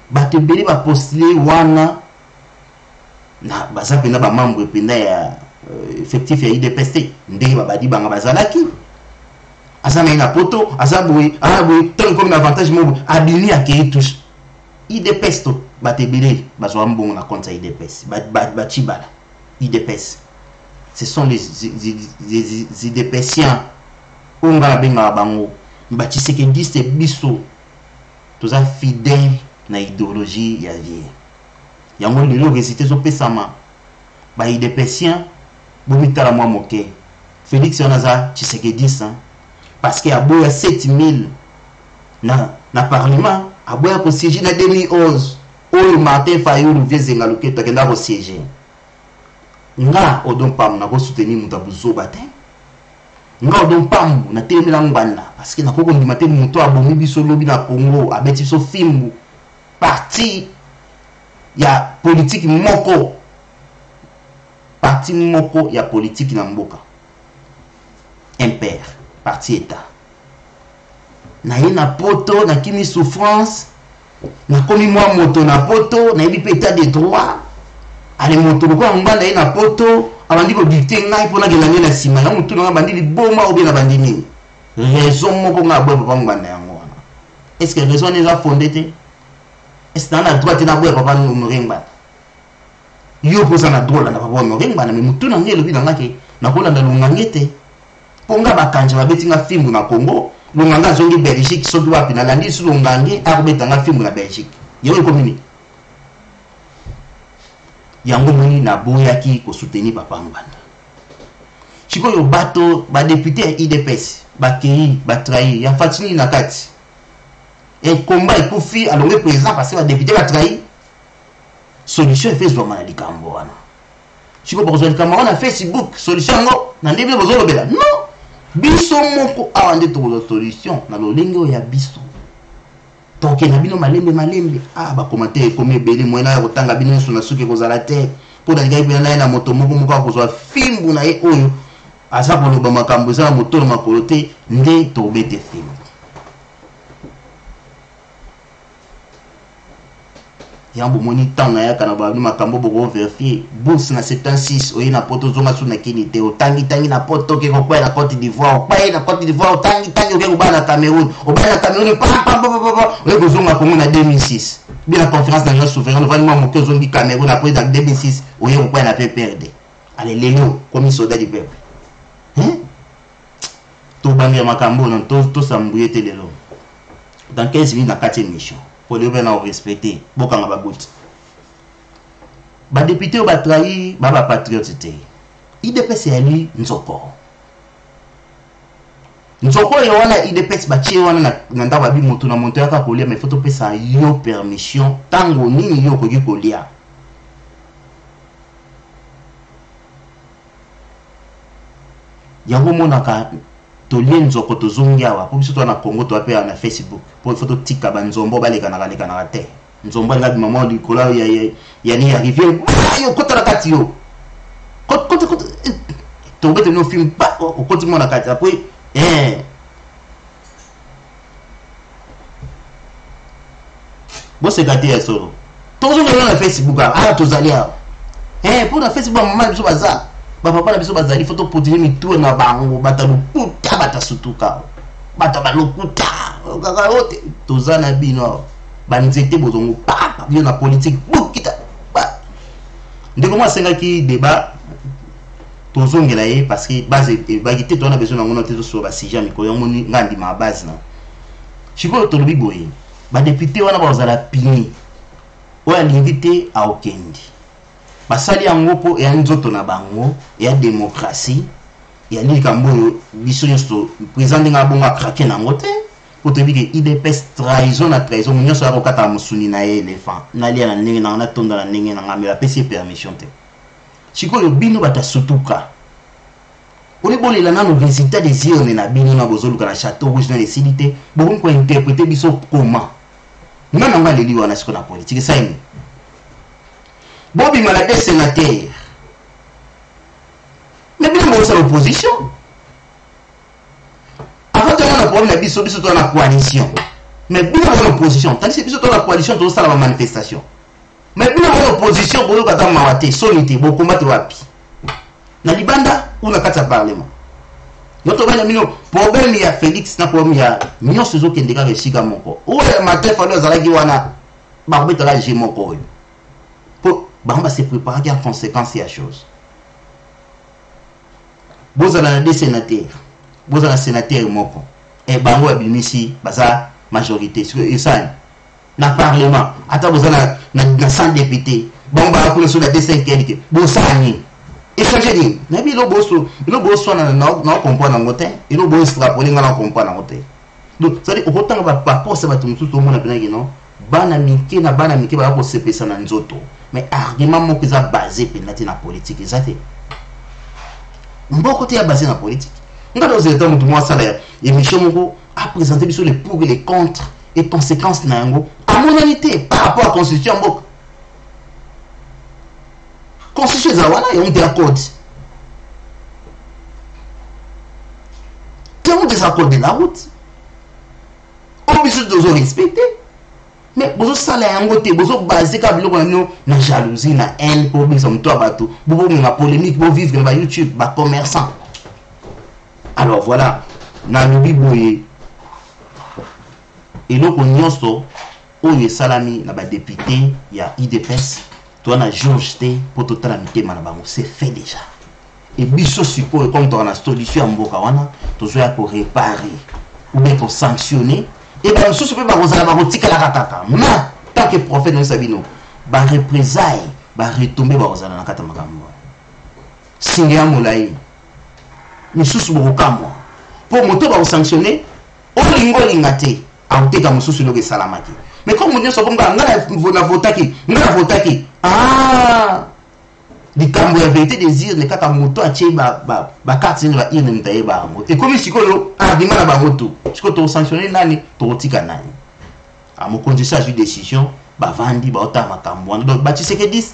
Batebele va postuler wana na baza pena ba membre pena ya effectif ya IDPS ndenge ba badi banga bazalaki Azama ina poto, azaboui, tant comme avantage mobo, abili akei tous. IDPS to batebele, bazo ambon na compte IDPS, batibala. IDPS. Ce sont les IDPsiens. Onga benga bango. Batisekediste biso. Tous a fidèle na idéologie ya vie. Yango lelo récité zo pesama. Ba IDPsien, bomitala mwa moke. Félix Onaza Tshisekedi parce qu'il y a boya 7000 na parlement, a boya ko siéger na 2011. Oyo Martin Fayulu viezenga loketo kenda ko siéger. Nga odon pam na ko soutenir mutabuzo bate. Nga odon pam na temela ngwana parce que na ko ndima te muto abomi biso lobi na Congo abeti so fimbu parti ya politique moko. Parti moko ya politique na mboka. Impair, parti état. Na ye na poto, na kimi souffrance, na komi mwa moto na poto, na yebi pe état de droit. Ale moto kwa mbanda ye na poto, abandi ko dicter ngai pona ke nange na sima, ya mutu nga bandi li boma ou bien na bandi nini. Raison moko nga boye papa mbanda yango wana. Est-ce que raison n'est fondée te? Est-ce que na droit te na boye papa ngomrenga? Yo posa na droit na papa ngomrenga na mutu na ngelo bi na ngake, na kolanda lungangete. Ponga bakanja babetinga filmu na Congo, lunganga zongi Belgique soki wapi na landi su lungange akobetanga filmu na Belgique. Yewe komini. Yango moni na boyaki ko soutenir papa Nganda. Chiko yo bato ba député ya IDPS, ba kei, ba trahi, ya fatini na kati. Et combat ekufi alonge président parce que ba député ba trahi. Solution fait zo mana likambo wana. Chiko bozo likambo na Facebook, solution ngo na ndebe bozo lobela. Non. Biso moko awande to solution na lolingo ya biso. Toke na bino malembe ba commenter comme ebele moyena ya kotanga bino so na suki kozala te po da ngai bina na moto moko akozwa fimbu na ye oyo aza koloba makambo za moto makolo te nde to bete fimbu. Yambo moni tanga ya kana ba makambo boko vérifier bourse na 76 oyi na poto zonga su na kini te otangi na poto ke ko na Côte d'Ivoire na Côte d'Ivoire otangi ke ko ba na Cameroun pa oyi ko zonga Congo na 2006 bien la conférence nationale souveraine vraiment mo ko zongi Cameroun après dans 2006 oyi ko na PPRD allez lelo comme soldat du peuple to bangi makambo non to sambuye te lelo dans 15 minutes na 4e mission pour les gens respecter bokanga babuti ba député ba trahi ba patriote te IDPS ya lui nzoko yo wana IDPS ba tie wana na ndaba bi moto na monto yaka kolia mais faut to pesa yo permission tango nini yo koki kolia yango monaka to lienzo ko to zongiawa po biso to na Congo to apela na Facebook po photo tika banzombo baleka na te nzombo nga bi maman du kola ya ni arrivé yo kotala kati yo kot to bete no film pa o koti mona kati après bo se gati ya solo to zonga na Facebook to zalia pour na Facebook maman biso baza papa na biso bazali photo potile mitu na bango batalukuta batasutuka batabalukuta kaka ote tozana bino banzete bozongo papa bio na politique bukita ndeko moi sengaki débat tozongela ye parce que base bagité to na besoin na ngona tezo so ba sija mikolo ngoni ngandi ma base na chiko to lobi boye ba député wana bazala pini oya l'invité a okendi basali yango po ya nzoto na bango ya démocratie ya likambo biso nyoso président nga bonga craquer na ngote po to bike IDPS trahison na trahison nyoso ya kokata musuni na éléphant na lia na ndenge na tonda na ndenge na ngamela pesi permission te chiko yo bino batasutuka oli bolela nano résultat des yeux na bino na bozoluka na château rouge na les cité bon ko interpréter biso comment nana nga leli wana siko na politique ça ime Bobby Malade sénateur. Mais bien moi c'est l'opposition. Avant de la problème la biso dans la coalition. Mais bien l'opposition, tant que c'est biso dans la coalition tout ça la manifestation. Mais bien l'opposition pour kata mawate solité bo combattre wapi. Na libanda ou na kata parlement. Notre problème il y a Félix na problème il y a Nyon Sezo qui ndeka resika moko. Ou matin fallu azalaki wana ba betala j'ai moko. Pour ba se préparer en conséquence il y a chose. Vous avez des sénateurs. Vous avez un sénateur moko. Et bango abimisi baza majorité sur ça na parlement. Ata vous avez na 100 députés. Bon ba ko sur la D5 bon ça ni. Échanger dit, nabi lo bosso na comprendre ngote, ilo bo extrapoler ngala comprendre ngote. Donc ça dit autant ba rapport ça ba tout le monde na non, bana mike ba ko se pesa na nzoto. Mais argument mo kiza basé penati na politique ezate. Mboko te ya basé na politique. Ngado aux états mutu moi ça émission moko a présenté sur les pour et les contre et conséquences na ngo à modalité par rapport à la constitution mboko. Constitution zawana et on d'accord. Quand on désaccord de la route, on peut se respecter. Mais vous ça là en côté, vous basé comme nous na jalousie, na haine pour nous sommes toi bateau. Vous na polémique, vous vivre sur YouTube, ba commerçant. Alors voilà, na nubi boye. Et donc on nyonso oye salami na ba député, il y a IDPS. On a George pour tout le monde, c'est fait déjà. Et biso suppose comme on a solution en boka wana, toujours pour réparer ou bien pour sanctionner. Et bien sous peut pas vous allez retirer la kataka. Non, tant que prophète nous sabino, ba représailles, ba retomber ba vous allez na kata makambo. Singa molai. Ni sous bokamwa. Pour monter ba vous sanctionner, on lingo lingate, a uteka mususu loge salamaki. Mais comme on dit ça, on a voté. Ah, les cambo la vérité des îles, les cas moto a tué ba carte va ir n'importe ba moto. Et comme si kolo argument la ba moto, si ko to sanctionner nani, to tika nani. À mon condition de décision, ba vandi ba ota makambo. Donc ba tu sais que dit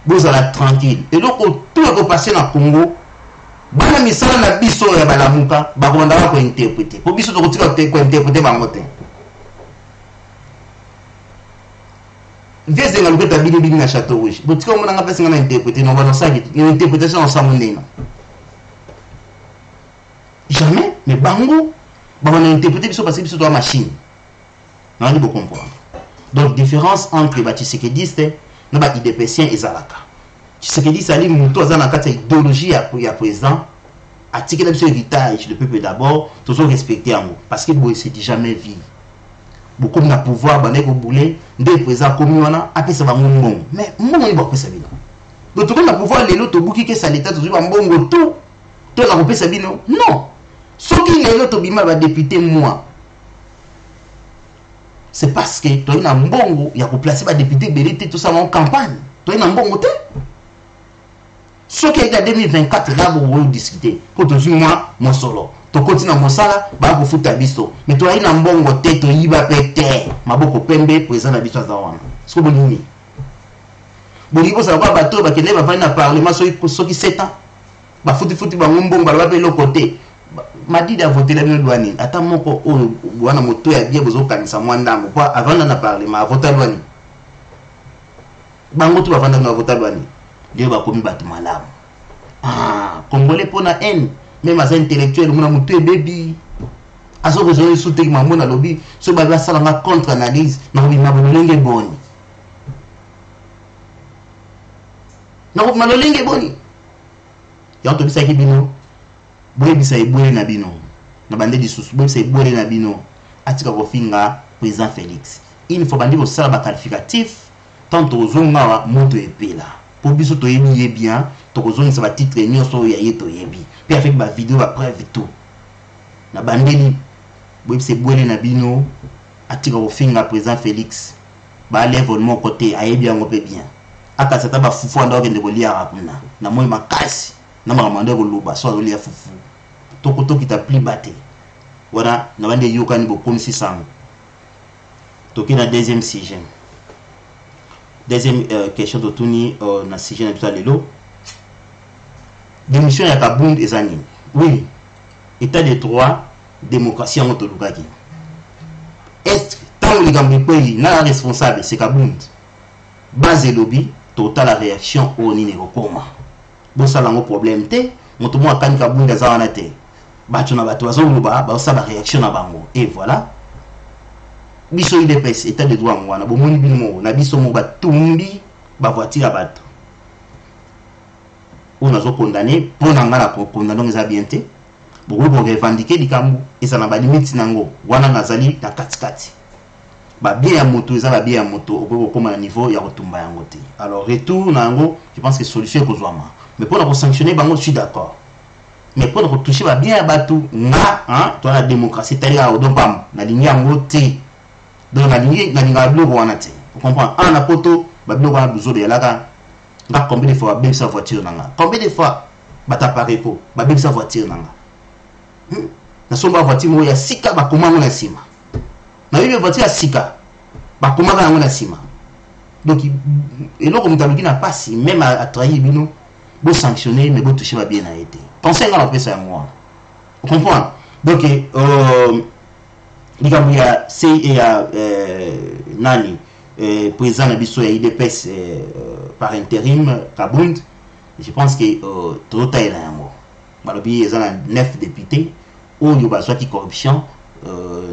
vous allez tranquille. Et donc tout va passer dans Congo. Bana misala na biso ya ba la muka, ba ko ndaba ko interpréter. Pour biso to tika ko interpréter ba moto. Viens de l'enlever ta bille na château rouge. But comme on a pas s'en interpréter, non va ça une interprétation ensemble néna. Jamais, mais bango, on a interprété parce que c'est une machine. On dit beaucoup comprendre. Donc différence entre les Tshisekedi na ba IDPSien et Zalaka. Tshisekedi sali muto azana kata idéologie ya président. Article de héritage, le peuple d'abord, toujours respecter en haut parce que bon c'est jamais vie. Beaucoup de pouvoir bané ko boulé ndé président comme wana apesa ba mbongo mais mbongo iba pesa bino donc tout le pouvoir lelo to buki ke ça l'état toujours ba mbongo tout la ko pesa bino non soki lelo to bima ba député moi c'est parce que to ina mbongo ya ko placer ba député belité tout ça en campagne to ina mbongo te soki eka 2024 là vous discuter pour toujours moi mon solo to continue mon sala ba ko futa biso mais to ina mbongo te to yiba pete maboko pembe président na biso za wana ce que bonini bonibo ça va bato ba kende ba va na parlement soki 7 ans ba futi ba mbongo ba pe le côté madi da voter la bien douane ata moko o wana moto ya bien bozo kanisa mwanda mo kwa avant na parlement voter douane bango tu ba vanda na voter douane Dieu va komi bato malamu ah congolais pona haine même as intellectuel mon mutu baby aso ko zo sute ki mamona lobby so ba ba sala nga contre analyse na ko bima bolenge boni na ko malolenge boni ya to bisa ki bino boye bisa ibole na bino na bande di susu boye bisa ibole na bino atika ko finga président Félix il faut bandi ko sala ba qualificatif tant ozonga wa moto epela pour biso to yemi bien to kozonga sa ba titre nyonso ya yeto yebi puis avec ma vidéo après tout na bandeli boye c'est boile na bino atika ko finga président Félix ba level mon côté ayebi yango pe bien aka sata ba fufu anda okende ko lia rapuna na moi makasi na makamande ko luba so ko lia fufu to kita pli baté voilà na bande yokani bo comme 600 to kina deuxième sujet deuxième question de Tuni na sujet na tout lelo démission ya Kabund ezani oui état de droit démocratie en Otolukaki est tant les gambi pays na responsable c'est Kabund base lobby total la réaction au nini koma bon ça lango problème té moto mo akani Kabund ezana té bato na bato bazoloba baosala réaction na bango et voilà biso IDPS état de droit ngwana bomoni bino na biso mo batumbi ba voiture ya bato on a condamné pour nangana ko condamné za bien te beaucoup pour revendiquer likambu et ça na ba limite nango wana nazali na katikati ba bien ya moto eza ba bien ya moto au comme à niveau ya retumba yango te alors retour nango je pense que solution ko zwama mais pour la sanctionner bango je suis d'accord mais pour toucher ba bien ya bato na hein toi la démocratie telle ya odompam na ligne yango te donc na ligne na linga bloko wana te vous comprenez en a poto ba bloko wana besoin de la combien de fois ba sa voiture nanga combien de fois ba t'appareil ko ba sa voiture nanga na somba voiture mo ya sika ba komanga na sima na bibi voiture ya sika ba komanga na sima donc et là comme taluki na passe même à trahir bino bo sanctionner mais bo toucher ba bien na été pensez à la pesa ya moi vous comprenez donc Ligamouya c'est nani président Nabiso et IDPS par intérim Kabund. Je pense que tout est là. Balobi ils ont 9 députés où il y a soit corruption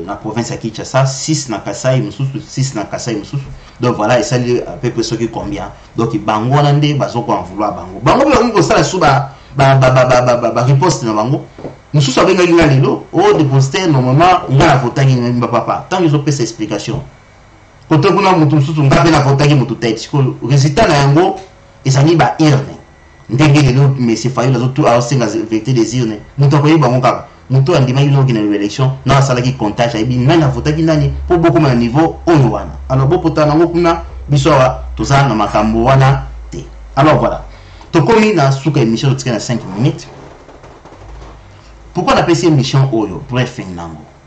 la province à Kinshasa 6 na Kasai mususu 6 na Kasai mususu donc voilà et ça à peu près ce qui combien donc bango nande bazoko en vouloir bango bango ça la suba ba riposte na bango mususu abenga linga lelo o déposter normalement il a voté ni papa tant ils ont fait cette explication quand on a mutu mususu ngabe na voté ki mutu tête ko résultat na yango ezani ba irne ndenge lelo mais c'est failli les autres a singa vérité des urnes mutu ko yiba ngaka mutu andima yino ki na élection na sala ki comptage aibi na voté ki nani pour beaucoup na niveau oyo wana alors bo potana ngo kuna bisowa tozana na makambo wana te alors voilà tokomi na suka émission de 5 minutes. Pourquoi on appelle cette émission Oyo? Bref,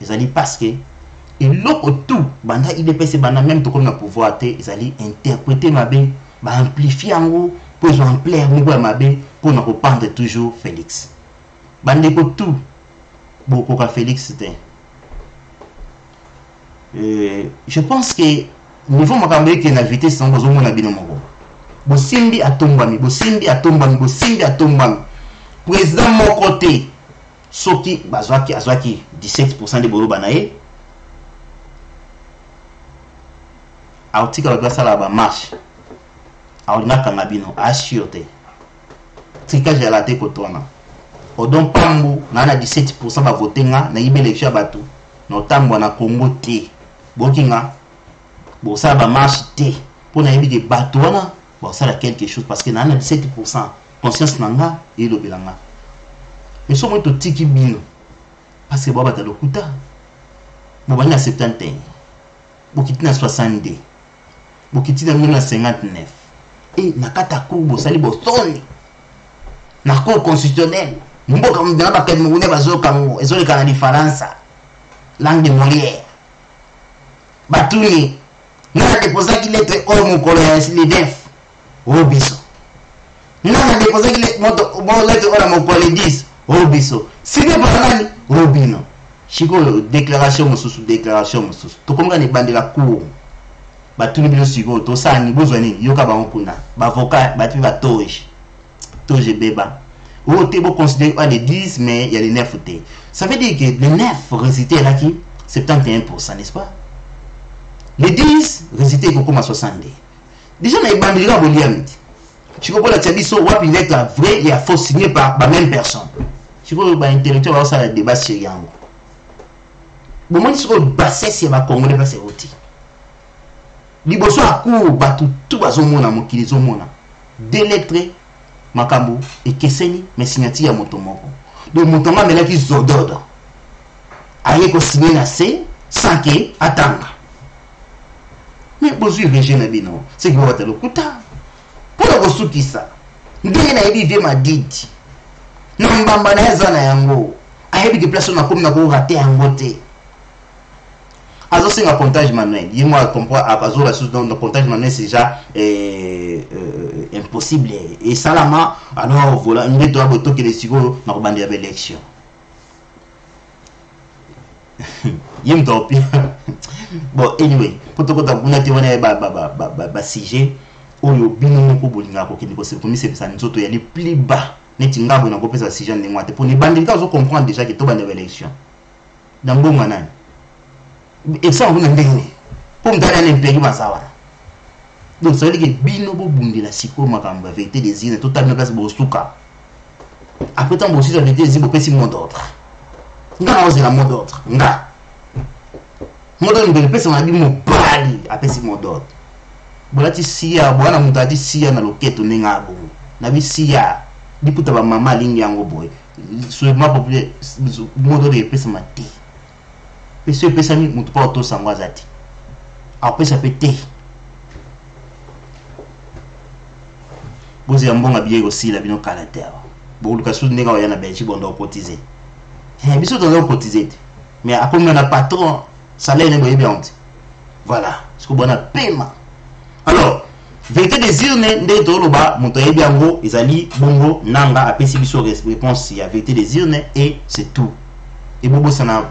ils allaient parce que et l'autre tout, banda IDPS banda même tout comme le pouvoir te, ils allaient interpréter ma bé, amplifier en gros pour exemplaire ma bé pour ne reprendre toujours Félix. Banda pour tout, beaucoup à Félix c'était. Je pense que niveau makambe qui est invité sans besoin de bino mongo. Bosimbi atombami, bosimbi atombami, bosimbi atombami. Président mon côté. Soki bazwaki azwaki 17% de bolo banaye autika ba sala ba marche aulina kangabino assurte tika jala te kotona odon pambu na 17% ba votenga na ibe election batu no tambwa na Congo te bokinga bo sala ba marche te pona ibi de batu wana bo sala quelque chose parce que na 17% conscience nanga ilo bilanga. Mais si on est tiki bino parce que baba talo kuta bo bana 70 bo kitina 62 bo kitina 59 et nakata ko bo sali bo soni na cour constitutionnelle mboka mbana ba kadmo ngune bazoka ngo ezole kana différence langue Molière batuni na déposer qui lettre au mon collège les def obiso na déposer qui lettre mon lettre au mon collège 10 Robiso. Si n'est pas nani Robino. Chiko déclaration mususu déclaration mususu. To komga ne bande la cour. Ba tuni bino sigo to sani bozwani yoka ba nkuna. Ba avocat ba tu ba toge. Toge beba. Ou te bo considérer pas les 10 mais il y a les 9 te. Ça veut dire que les 9 résultats là qui 71% n'est-ce pas? Les 10 résultats ko comme à 70. Déjà na bande la boliamiti. Tu comprends la tchabiso wapi lettre vrai et faux signé par la même personne. Tu vois ba intellectuel va ça débat sur yango. Bon moi sur basé c'est ba congolais pas c'est oti. Liboso aku ba tout bazomona mokili zomona. Deux lettres makambo et keseni mais signature ya moto moko. Donc moto ma mela ki zododo. Aye ko signer na C sans que attendre. Mais bozu régime na bino, c'est que va te lokuta. Pour le reçu ça, ndenge na yebi vie madidi. Na mbamba na ezana yango. Ayebi que place na comme na ko rater yango te. Azo singa comptage manuel. Yimo comprend azo la source dans le comptage manuel c'est déjà impossible et salama alors voilà nde to aboto que les sigo na ko bandi ya élection. Yim topi. Bon anyway, pour to ko ta kuna te wana ba sujet oyo bino moko bolinga ko kende ko se komi se ça nzoto ya les plus bas neti ngabo na kopesa sijan ndenge wate pour ne bandika ozo comprendre déjà que to bande élection dans bon manane et ça on a ndenge pour m'dala na mpegi masawa donc ça veut dire que bino bo bundi la siko makamba vérité des îles tout tellement place bo suka après tant bo si la vérité des îles bo pesi mot d'ordre nga oze la mot d'ordre nga mot d'ordre de pesi na bimo pali apesi mot d'ordre bolati siya bwana mutati siya na loketo nenga bo na bi siya diputa ba mama lingi yango boy sur ma populaire modo de pesa mati pesa pesa mi mutu pa to sangwa zati a pesa pete bozi ambonga biye aussi la bino caractère bo luka su ndega wa yana benchi bondo cotiser biso to cotiser mais a comme na patron salaire ne boye bien voilà ce que bona paiement alors vérité des urnes nde toloba moto yebi yango ezali bongo nanga apesi biso réponse ya vérité des urnes et c'est tout et bobo sana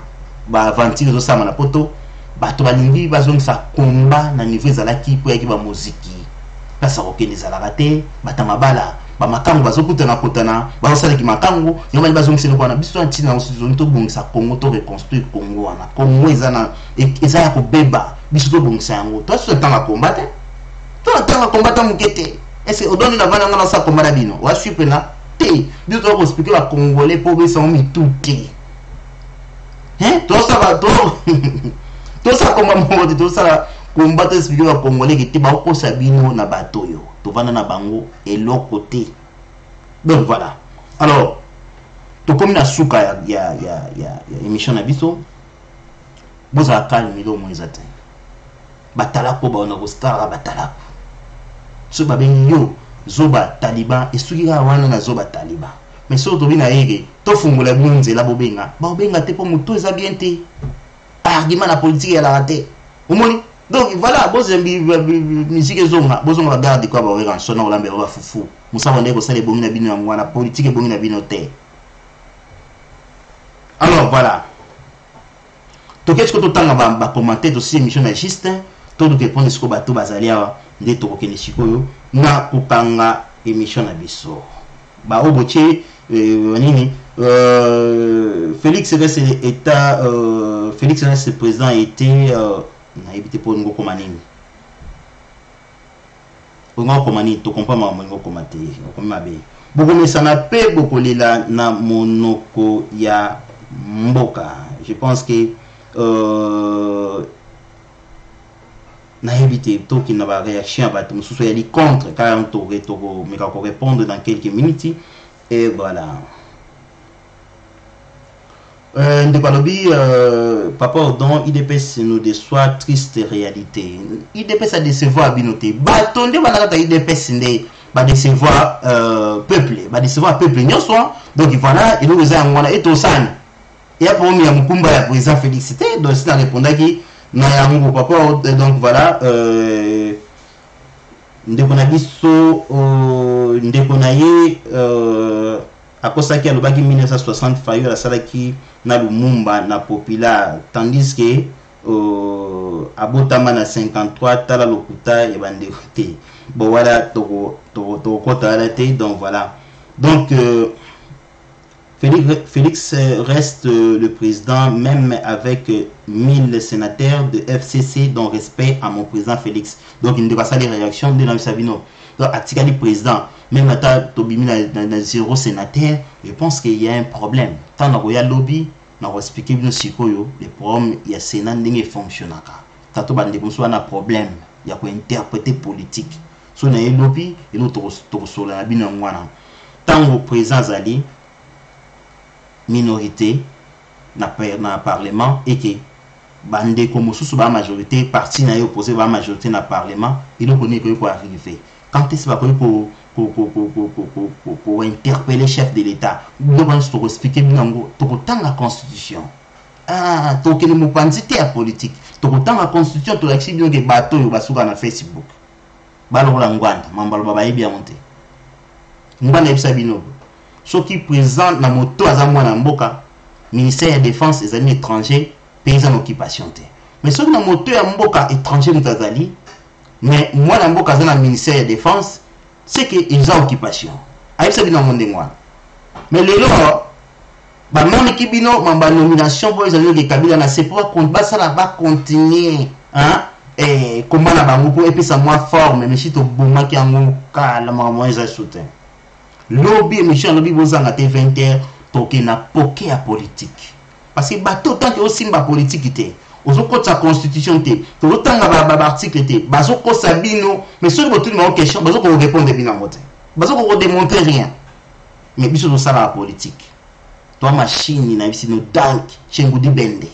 ba aventure zo sama na poto bato balingi bazongisa komba na niveau ezalaki po yaki ba muziki pasa okende ezalaka te batama bala ba makango bazokutana kotana bazosala ki makango nyoma bazongisa ko na biso ntina na to bongisa Congo to reconstruire Congo wana Congo ezana ezaya ko beba biso to bongisa yango to so tanga combattre tanga combattre mukete est-ce que odoni na bana ngana sa combattre bino wa supe na te biso to ko expliquer ba congolais po be sans mituke to ça va to ça comme mo to ça combattre expliquer ba congolais que te ba ko sabino na bato yo to vana na bango et l'autre côté donc voilà alors to comme na suka ya émission na biso boza calme do mo ezata batala ko ba na ko star batala so ba ben yo zoba taliban et sugira wana na zoba taliban mais so to bina yeke to fungula bunze la bobenga ba bobenga te po muto eza bien te argument na politique ya la raté omoni donc voilà bozembi musique zonga bozonga garde quoi ba wera sona olambe ba fufu musaba ndeko sale bongi na bino ya mwana politique bongi na bino te alors voilà to qu'est-ce que to tanga ba commenter to si émission na juste to de répondre ce que bato bazalia nde to kokene sikoyo na kokanga émission na biso ba oboche nini Félix reste état Félix reste président était na évité pour ngo komanini ngo komani to comprendre ngo komate comme mabe boko mesana pe boko lela na monoko ya mboka je pense que na évité to qui n'a pas réaction à tout mususu ya li contre car on to mais qu'on répondre dans quelques minutes et voilà Ndekalobi, papa Odon, IDPS nous déçoit triste réalité. IDPS a décevoir Binoté. Batonde banaka IDPS ne ba décevoir peuple, ba décevoir peuple nyoswa. Donc voilà, et nous les avons et tout ça. Et après on y a Mukumba ya président Félix T. Donc c'est la répondre qui na ya ngo papa donc voilà ndekona biso ndekona ye akosaki alobaki 1960 fayo la salaki na Lumumba na populaire tandis que abotama na 53 tala lokuta ya bande côté bon voilà to kota la tête donc voilà donc Félix reste le président même avec 1000 sénateurs de FCC dont respect à mon président Félix donc il ne va pas les réactions de Nami Sabino donc Atikali président même à Tobimi dans 0 sénateur je pense qu'il y a un problème tant dans Royal Lobby on va expliquer bien sikoyo les problèmes il y a Sénat n'engue fonctionnaka tato bande comme soit un problème il y a quoi interpréter politique so na lobby et l'autre sur la bino ngwana tant au président Zali minorité na parlement et que bande comme sous ba majorité parti na opposé ba majorité na parlement et donc on est pour arriver quand est-ce pas pour interpeller le chef de l'État donc on se expliquer bien pour tant la constitution to que le mopanzité à politique to tant la constitution to l'action bien que bateau yo basuka na Facebook balola ngwanda mambalo baba yebi monter ngwanda ebisa bino ce qui présente na moto azamwa na mboka ministère de défense des amis étrangers pays en occupation mais ce que na moto ya mboka étranger mutazali mais moi na mboka za na ministère de défense c'est que ils ont occupation aïe ça bino monde moi mais les lois bah mon équipe bino ma nomination pour les alliés Kabila na c'est pour qu'on ça là va continuer hein et comment la bango pour et puis ça moi forme mais si to boma qui en calme moi ça soutien lobby mission lobby bozanga te 20h toke na poké à politique parce que bateau tant que aussi ba politique était aux sa constitution te to tanga ba article te bazo ko sabino mais ceux qui tout une question bazo ko répondre bien en mode bazo ko démontrer rien mais biso to ça la politique toi machine na bisi no dank chengu di bende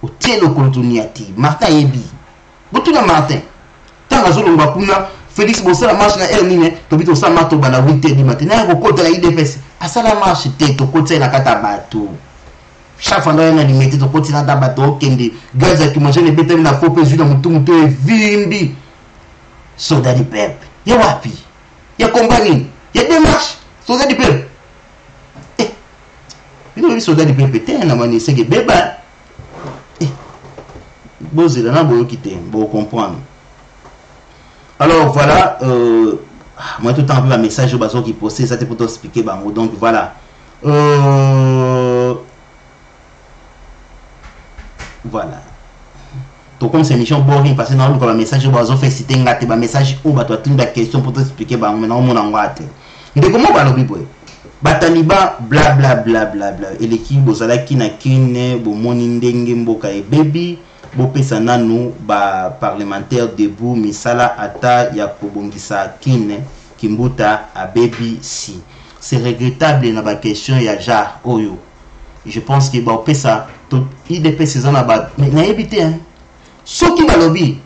o tielo koltuniati Martin yebi botuna Martin tanga zo lomba kuna Félix Bossala marche na Ernine to bito sa mato bana 8h du matin na ko kota la IDPS asala marche te to kota na kata bato chaque fois na limité to kota na bato kende gaza ki manger les bétails na faux pesu na mutu vimbi soldat du peuple ya wapi ya compagnie ya démarche soldat du peuple il soldat du peuple te na mani c'est que beba bozé là na boyo kité bo comprendre. Alors voilà, moi tout le temps un message au bateau qui postait, ça pour t'expliquer, donc voilà. Voilà. Donc comme c'est une mission boring, parce que dans le message au bateau fait citer un message où bateau a une question pour t'expliquer, maintenant on en voit. Mais comment va le bibo? Bataniba bla bla bla bla bla. Et l'équipe bozala qui n'a qu'une bo monindenge mboka et baby. Bopesa nanu ba parlementaire debout misala ata ya kobongisa kine kimbuta a baby si c'est regrettable na ba question ya jar oyo je pense que ba opesa to IDP saison na ba mais na éviter hein soki ba lobby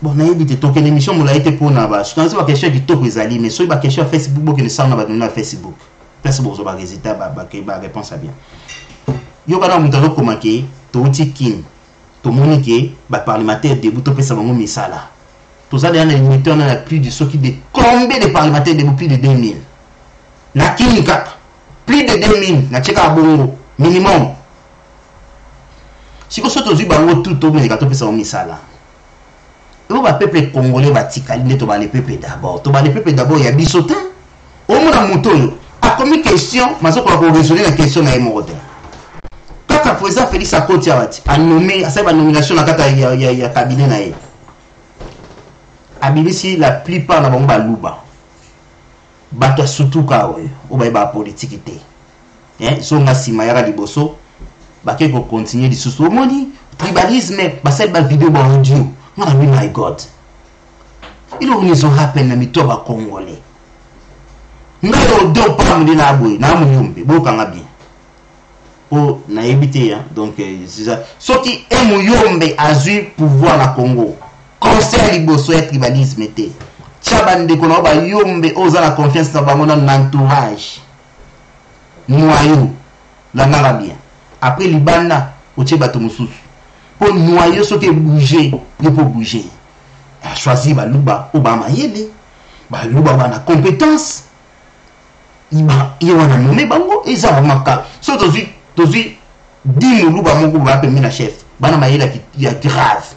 bon na éviter to que l'émission mo la été pour na ba je pense ba question qui to ezali mais so ba question Facebook bo que ne ça na ba na Facebook Facebook zo ba résultat ba réponse à bien yo ba na mutalo komake to tikin tout le monde qui est parlementaire debout, tout ça va me ça là. Tout ça derrière les on a plus de ceux qui de combien de parlementaires debout plus de 2000. Na kinika plus de 2000 na cheka bongo minimum. Si vous sortez du bango tout mais quand ça me ça là. Et va peuple congolais va tikali to ba le peuple d'abord. To ba le peuple d'abord il y a bisotin. Au moins na moto a comme question, mais ça pour résoudre la question na émorode. Le président Félix Akoti a nommé, à sa nomination dans le cabinet na ye. Abibisi la plupart na bomba luba. Bato surtout ka we, o ba ba politique té. So nga sima yara liboso, ba ke ko continuer di sous moni, tribalisme, ba sel ba vidéo ba audio. Ngana mi my god. Ilo unizo happen na mitoba congolais. Ngalo do pa mu na boy, na mu yumbi, bo ka ngabi. Na éviter donc c'est ça ce qui est mouyombe a eu pouvoir na Congo conseil liboso et tribalisme était chabande ko na ba yombe oza la confiance na bango na entourage noyau la ngala bien après libanda o che bato mususu pour noyau ce qui bouger ne peut bouger a choisi ba luba obama yele ba luba ba na compétence iba wana nommé bango eza maka so tozi dino luba mongo ba pe mina chef bana mayela ki ya grave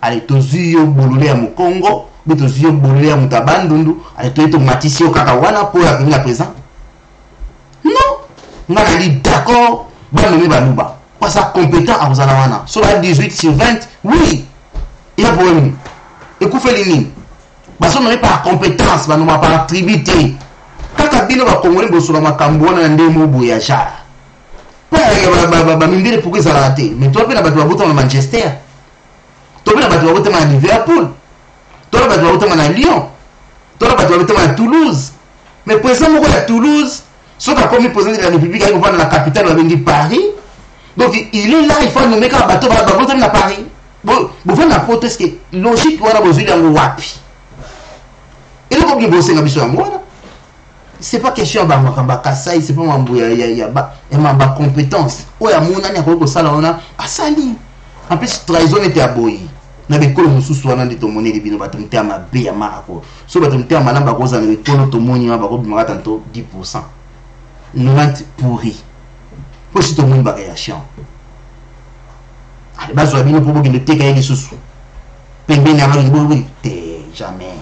ale tozi yo bolule ya Mukongo be tozi yo bolule ya Mutabandundu ale to matisi yo kaka wana po ya kinga présent non ngana li d'accord bana me ba luba pas ça compétent à uzana wana sur la 18 sur 20 oui il a problème et ku fait lini ba so non pas compétence ba no pas attribute kaka bino ba Congolais bo sur makambo na ndemo bo ya jara mindele pourquoi ça a raté mais toi tu vas voter à Manchester toi tu vas voter à Liverpool toi tu vas voter à Lyon toi tu vas voter à Toulouse mais président moi à Toulouse sauf que comme président de la République il va dans la capitale de Paris donc il est là il faut nommer qu'un bateau va voter à Paris bon faire la proteste logique voilà besoin d'un wapi et le comme bosser na biso moi c'est pas question ba makamba kasai c'est pas mambo ya ba compétence o ya mona ni akoko sala ona asali en plus trahison était aboyi na be kolo mususu wana ndi to moneli bino bato mte ma be ya marako so bato mte ma lamba koza na kolo to moni ba ko bimaka tanto 10% 90 pourri ko si to moni ba réaction ale bazo bino pour que le teka yeli susu pembe na ba ngbo te jamais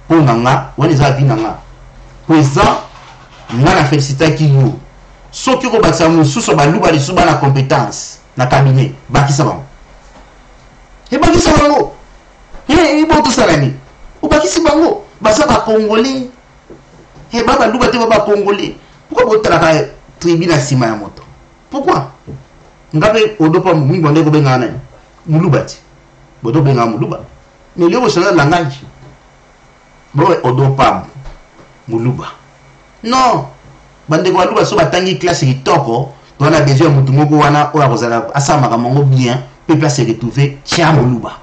pour nanga wani za binanga président ngana félicitaki yo soki ko bakisa mususu baluba lisuba na compétence na cabinet bakisa bango bakisa bango boto salani bakisi bango baza ba congolais baba luba te baba congolais pourquoi botalaka tribu na sima ya moto pourquoi ngabe odopa mingi bande ko benga nani muluba ti bodo benga muluba mais leo changer langage bro odopa muluba non bande ko luba so batangi classe kitoko to na besoin mutu moko wana o akozala asama kamongo bien pe place retrouver tia muluba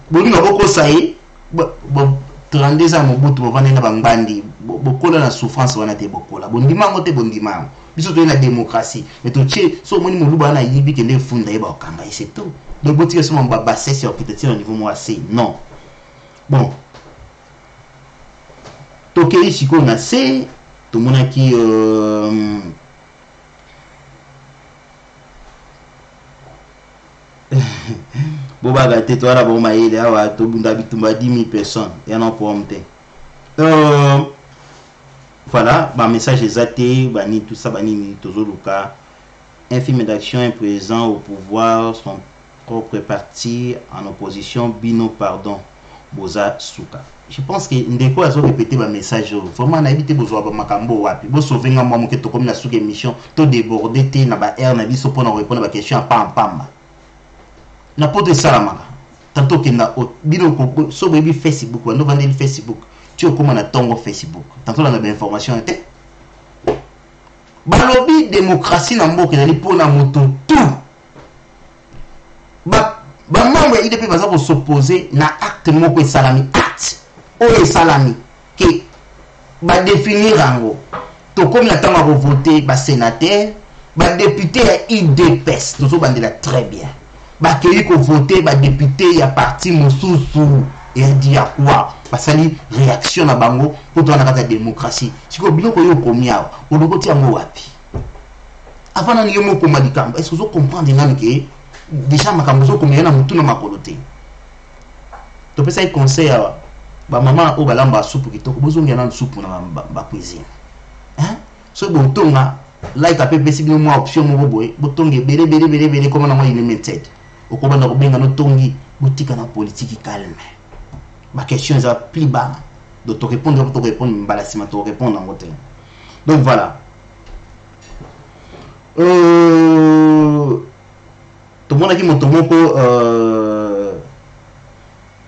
bolinga boko sai bo 32 ans mobutu bovanda na bangbandi bokola na souffrance wana te bokola bondimango te bondimango biso to na démocratie mais to tche so moni moluba na yibi kende funda yeba okanga et c'est tout donc botike so mba bassin sur peut-être au niveau moi c'est non bon to ke ici ko na c'est to mona ki boba gâté toi là bon maïle awa to bunda bitumba 10 000 personnes et non pour monter voilà ma message exacté bani tout ça bani tozoluka un film d'action est présent au pouvoir son propre parti en opposition bino pardon boza suka je pense que ndeko azo répéter ma message vraiment na éviter bozo ba makambo wapi bo sauver nga moi to comme na suka émission to déborder te na ba air na biso pour répondre à ba question pam na pote salamaka tanto que na bino ko so baby Facebook wando vendre Facebook tu es comme na tongo Facebook tanto na ba information était balobi démocratie na mboka ezali pona moto tout ba membre ya IDP baza ko s'opposer na acte moko esalami acte o esalami ke ba définir rango to comme na tanga ko voter ba sénateur ba député ya IDPS to so bandela très bien bakeli ko voter ba député ya parti mosusu et dit à quoi basali réaction na bango pour toi na kata démocratie siko biloko yo komia o lokoti yango wapi avant na yo moko malikambo est-ce que vous comprenez ngani ke déjà makambo zo komia na mutu na makolote to pesa conseil ya ba maman o balamba soupe kitoko bozongia na soupe na ba cuisine hein so botonga like a pepesi bino mo option mo boy botonge bele comme na mo limited okoba na kobenga no tongi boutique na politique calme ma question est plus bas de te répondre pour te répondre mbalasima te répondre en côté donc voilà tout le monde a dit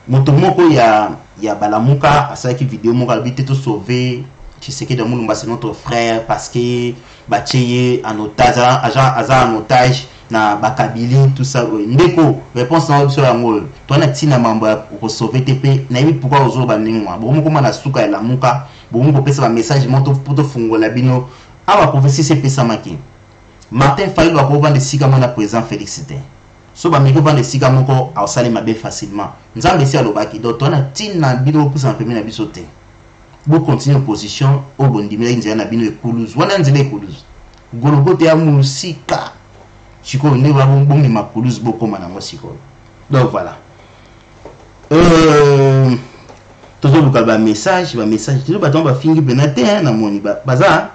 motomoko ya balamuka asa ki vidéo mo kalbité to sauver tu sais que dans Mulumba c'est notre frère parce que bacheye en otage agent en otage na bakabili tout ça ndeko réponse na option ya ngol to na tina mamba ko sauver TP na yebi pourquoi ozo baningwa bomo koma na suka ya lamuka bomo ko pesa ba message moto poto fungola bino awa prophétie c'est pesa maki Martin Fayulu ko vendre sika mona président Félicité so ba miko vendre sika moko a osale mabe facilement nzambe si alobaki donc to na tina bino pour s'en permettre na bisote bo continuer opposition au bondimela nzela na bino ekuluzu wana nzela ekuluzu gologote ya musika chiko ne va bongi makuluzu boko manango siko donc voilà toujours luka ba message toujours ba tomba fingi benate na moni baza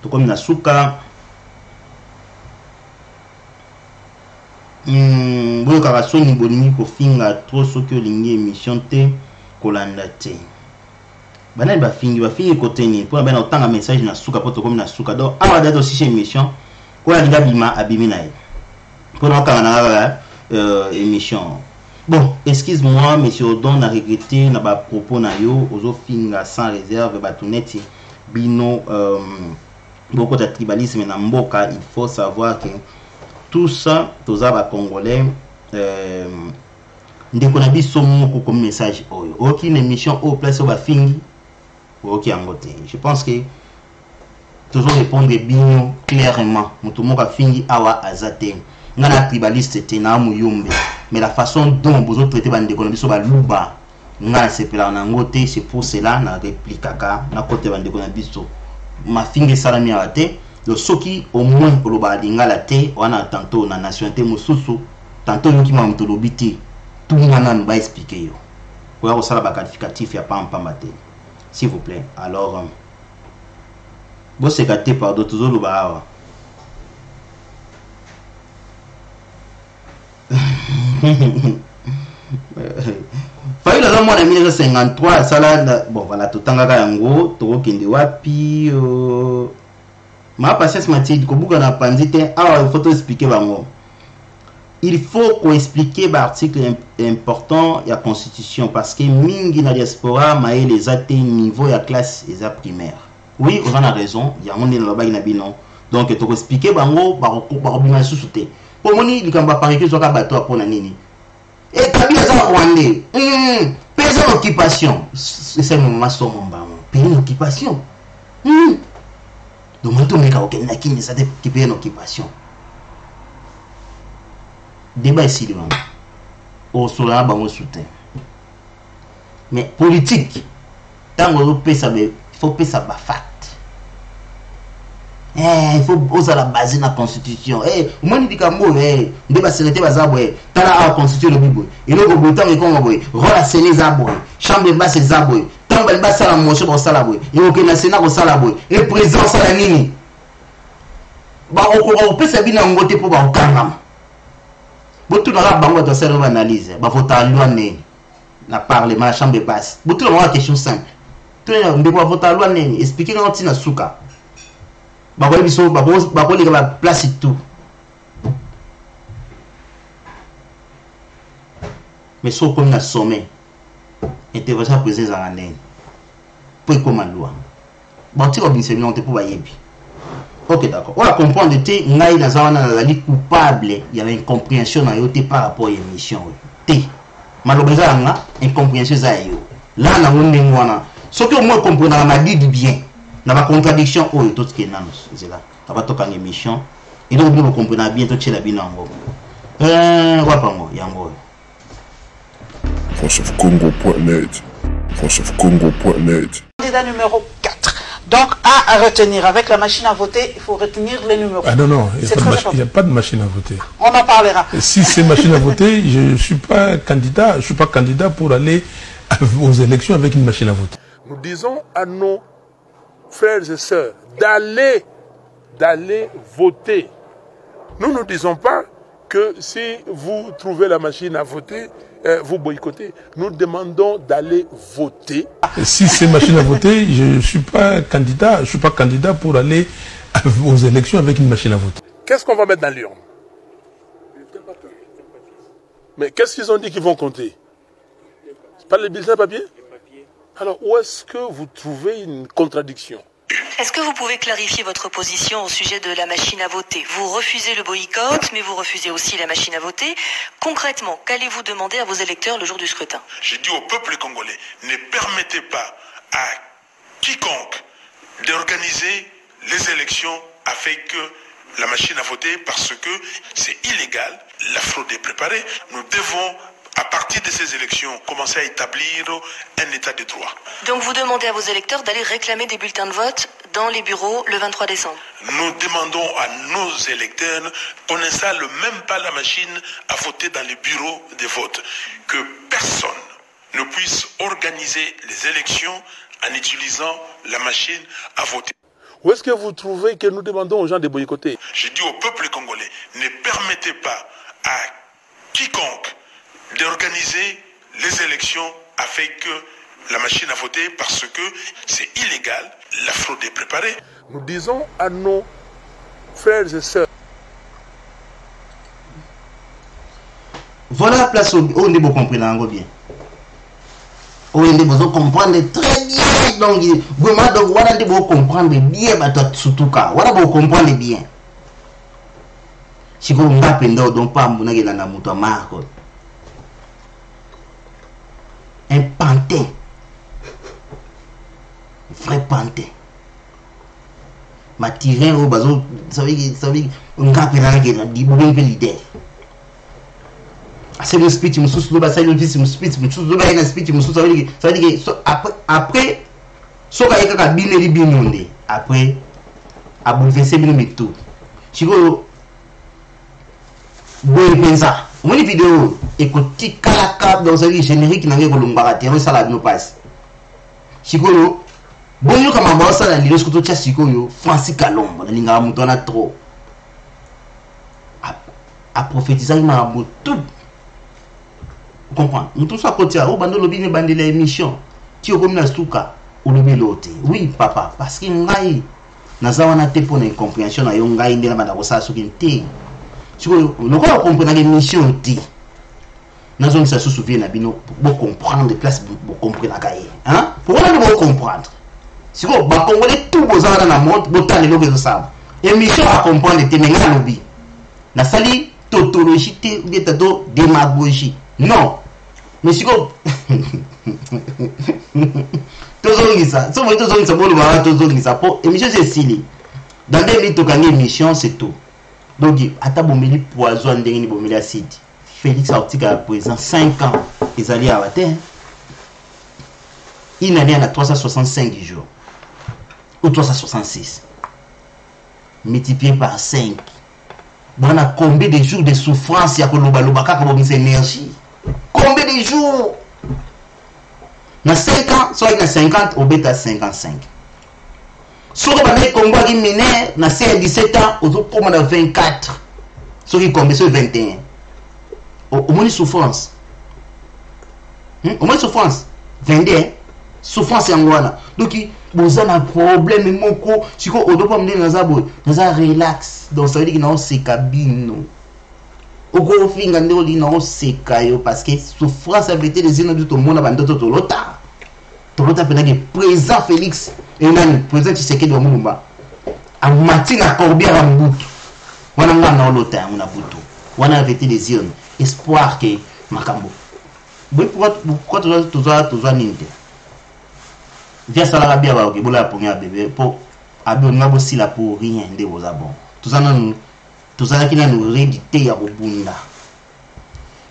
to comme na suka boyo kaka soni bolingi kofinga trop soki olingi émission te kolanda te banani bafingi koteni pour bana otanga message na suka poto comme na suka donc awa date aussi chez émission ko ya linga bima abimi na ye pour na kanga na émission bon excuse-moi monsieur Odon na regretter na ba propos na yo ozo finga sans réserve batuneti bino beaucoup de tribalisme na mboka il faut savoir que tout ça tous les Congolais ndeko na biso moko comme message oyo aucune émission au place au bafingi ok angote je pense que toujours répondre bien clairement mutu moko afingi awa azate ngana tribaliste te na muyumbe mais la façon dont vous autres traiter bande na biso ba luba ngana sepela na ngote c'est pour cela na réplique kaka na côté bande na biso ma fingi salami awate donc soki au moins koloba lingala te wana tantôt na nationalité mosusu tantôt yoki ma mtolobi te tout ngana ba expliquer yo ko ya sala ba qualificatif ya pamba te s'il vous plaît. Alors bon c'est gâté par d'autres zoloba Faï la moi en 1953 sala bon voilà tout tangaka yango to kende wapi ma patience Mathilde ko buka na panzite il faut expliquer bango. Il faut qu'on explique l'article important de la constitution parce que mingi na diaspora maé les athées niveau ya classe et ya primaire. Oui, on a raison, il y a un monde là-bas na bino. Donc tu expliquer bango ba bima susute. Pour moni likamba pari que zoka bato apona nini. Et kabila za rwandais. Pays d'occupation, c'est mon maçon mon ba. Pays d'occupation. Donc moi tout me ka okenda kini ça de pays d'occupation. Débat ici devant au sola bango soutien mais politique tant on peut ça il faut payer ça bafat il faut oser la base na constitution au moins dit kambo débat sécurité bazabwe tala a constitution le bibo et le go botan et kongo boy rola séné zabwe chambre basse zabwe tamba basse la motion pour sala boy et au na sénat ko sala boy et président sala nini ba on peut ça bina ngote pour ba okangam. Beaucoup de gens ont fait une analyse. Ils vont voter loi na parlement, la chambre basse. Beaucoup de gens ont une question simple. Tout le monde va voter loi expliquer comment tu n'as souka. Ils vont la place et tout. Mais si on a sommet, intervention présidente en année. Pour comment loi. Bon, tu vas bien se monter pour y ok, d'accord. On va comprendre que Ngaï Nazawana est coupable. Il y avait une compréhension par rapport à l'émission. Malheureusement, incompréhension. Là, on a une ce que moi comprends, on a dit du bien. On a une contradiction. Oh, tout ce qui est là. On va toquer l'émission. Et donc, nous comprenons bien tout ce qui est là. FranceofCongo.net. FranceofCongo.net. Candidat numéro 4. Donc, à retenir, avec la machine à voter, il faut retenir les numéros. Ah non, non, il n'y a pas de machine à voter. On en parlera. Si c'est machine à voter, je ne suis pas candidat pour aller aux élections avec une machine à voter. Nous disons à nos frères et sœurs d'aller voter. Nous ne disons pas que si vous trouvez la machine à voter, vous boycottez. Nous demandons d'aller voter. Si c'est machine à voter, je ne suis pas candidat pour aller aux élections avec une machine à voter. Qu'est-ce qu'on va mettre dans l'urne? Mais qu'est-ce qu'ils ont dit qu'ils vont compter? C'est pas les bulletins papier? Alors où est-ce que vous trouvez une contradiction? Est-ce que vous pouvez clarifier votre position au sujet de la machine à voter? Vous refusez le boycott, mais vous refusez aussi la machine à voter. Concrètement, qu'allez-vous demander à vos électeurs le jour du scrutin? J'ai dit au peuple congolais, ne permettez pas à quiconque d'organiser les élections avec la machine à voter parce que c'est illégal. La fraude est préparée. Nous devons, à partir de ces élections, commencer à établir un état de droit. Donc vous demandez à vos électeurs d'aller réclamer des bulletins de vote dans les bureaux le 23 décembre. Nous demandons à nos électeurs qu'on n'installe même pas la machine à voter dans les bureaux de vote. Que personne ne puisse organiser les élections en utilisant la machine à voter. Où est-ce que vous trouvez que nous demandons aux gens de boycotter? Je dis au peuple congolais, ne permettez pas à quiconque d'organiser les élections avec la machine à voter parce que c'est illégal. La fraude est préparée. Nous disons à nos frères et sœurs. Voilà la place où on est comprendre bien. On est besoin comprendre très bien. Donc vraiment donc voilà on est comprendre bien bah surtout cas. Voilà on comprendre bien. Si vous m'appelez donc pas mon agela na muto marco. Un pantin. Vrai pantin. Ma tiré au bazo, ça veut on appelle la guerre, dit bon leader. C'est le speech me sous le bassin le speech me sous le bassin speech me sous ça veut dire que après so ka yeka bineli binonde après a bouleversé bino mitu sikoyo boye penza omoni vidéo ekotikalaka dans un générique nange kolombaka te osala bino pasi sikoyo boyoka mamba osala lilo sikoyo totya sikoyo Francis Kalombo nalingaka moto wana trop aprophétisaki makambo tout comprendre moto so akotia o bando lobi ne bandela émission ti okomi na suka olobi lote oui papa parce que ngai naza wana te mpona incompréhension na yo ngai nde na banda kosala soki te sikoyo lokola okomprenaka émission te nazongisa susu vie na bino bocomprendre place bocomprenaka ye pourquoi nde bocomprendre sikoyo bacongolais tout boza wana na monde botala eloko ezosala émission acomprendre te menga lobi nasali tautologie te ou bien tato démagogie non mais sikoyo tozongisa so moi tozongisa boloba tozongisa po émission c'est sili dans 2 minutes tokangi émission c'est tout donc ata bomeli poison ndenge ni bomeli acide Félix Autika à présent 5 ans ezali à terre une année à 365 jours ou 366 multiplié par 5 bon a combien de jours de souffrance ya koloba loba kaka bomisa énergie combien de jours na 5 ans soit na 50 au bêta 55 soki bamei Congo qui mineur na 17 ans ozokoma na 24 soki combien sur 21 au moins souffrance au moins souffrance 22 souffrance yango wana donc boza na problème moko siko odopa mndeni naza boy naza relax donc ça veut dire que na oseka bino oko finga ndeko li na oseka yo parce que souffrance avec les yeux de tout le monde bandoto tolota pena que présent Félix et nani présent Tshisekedi wa Mulumba a matina corbière à Mbutu wana ngana olota ya na butu wana avec les yeux espoir que makambo boy pourquoi toza ninde via sala rabia ba ok bola ponga bébé po abi on ngabo sila pour rien nde boza bon tozala kina no rédité ya kobunda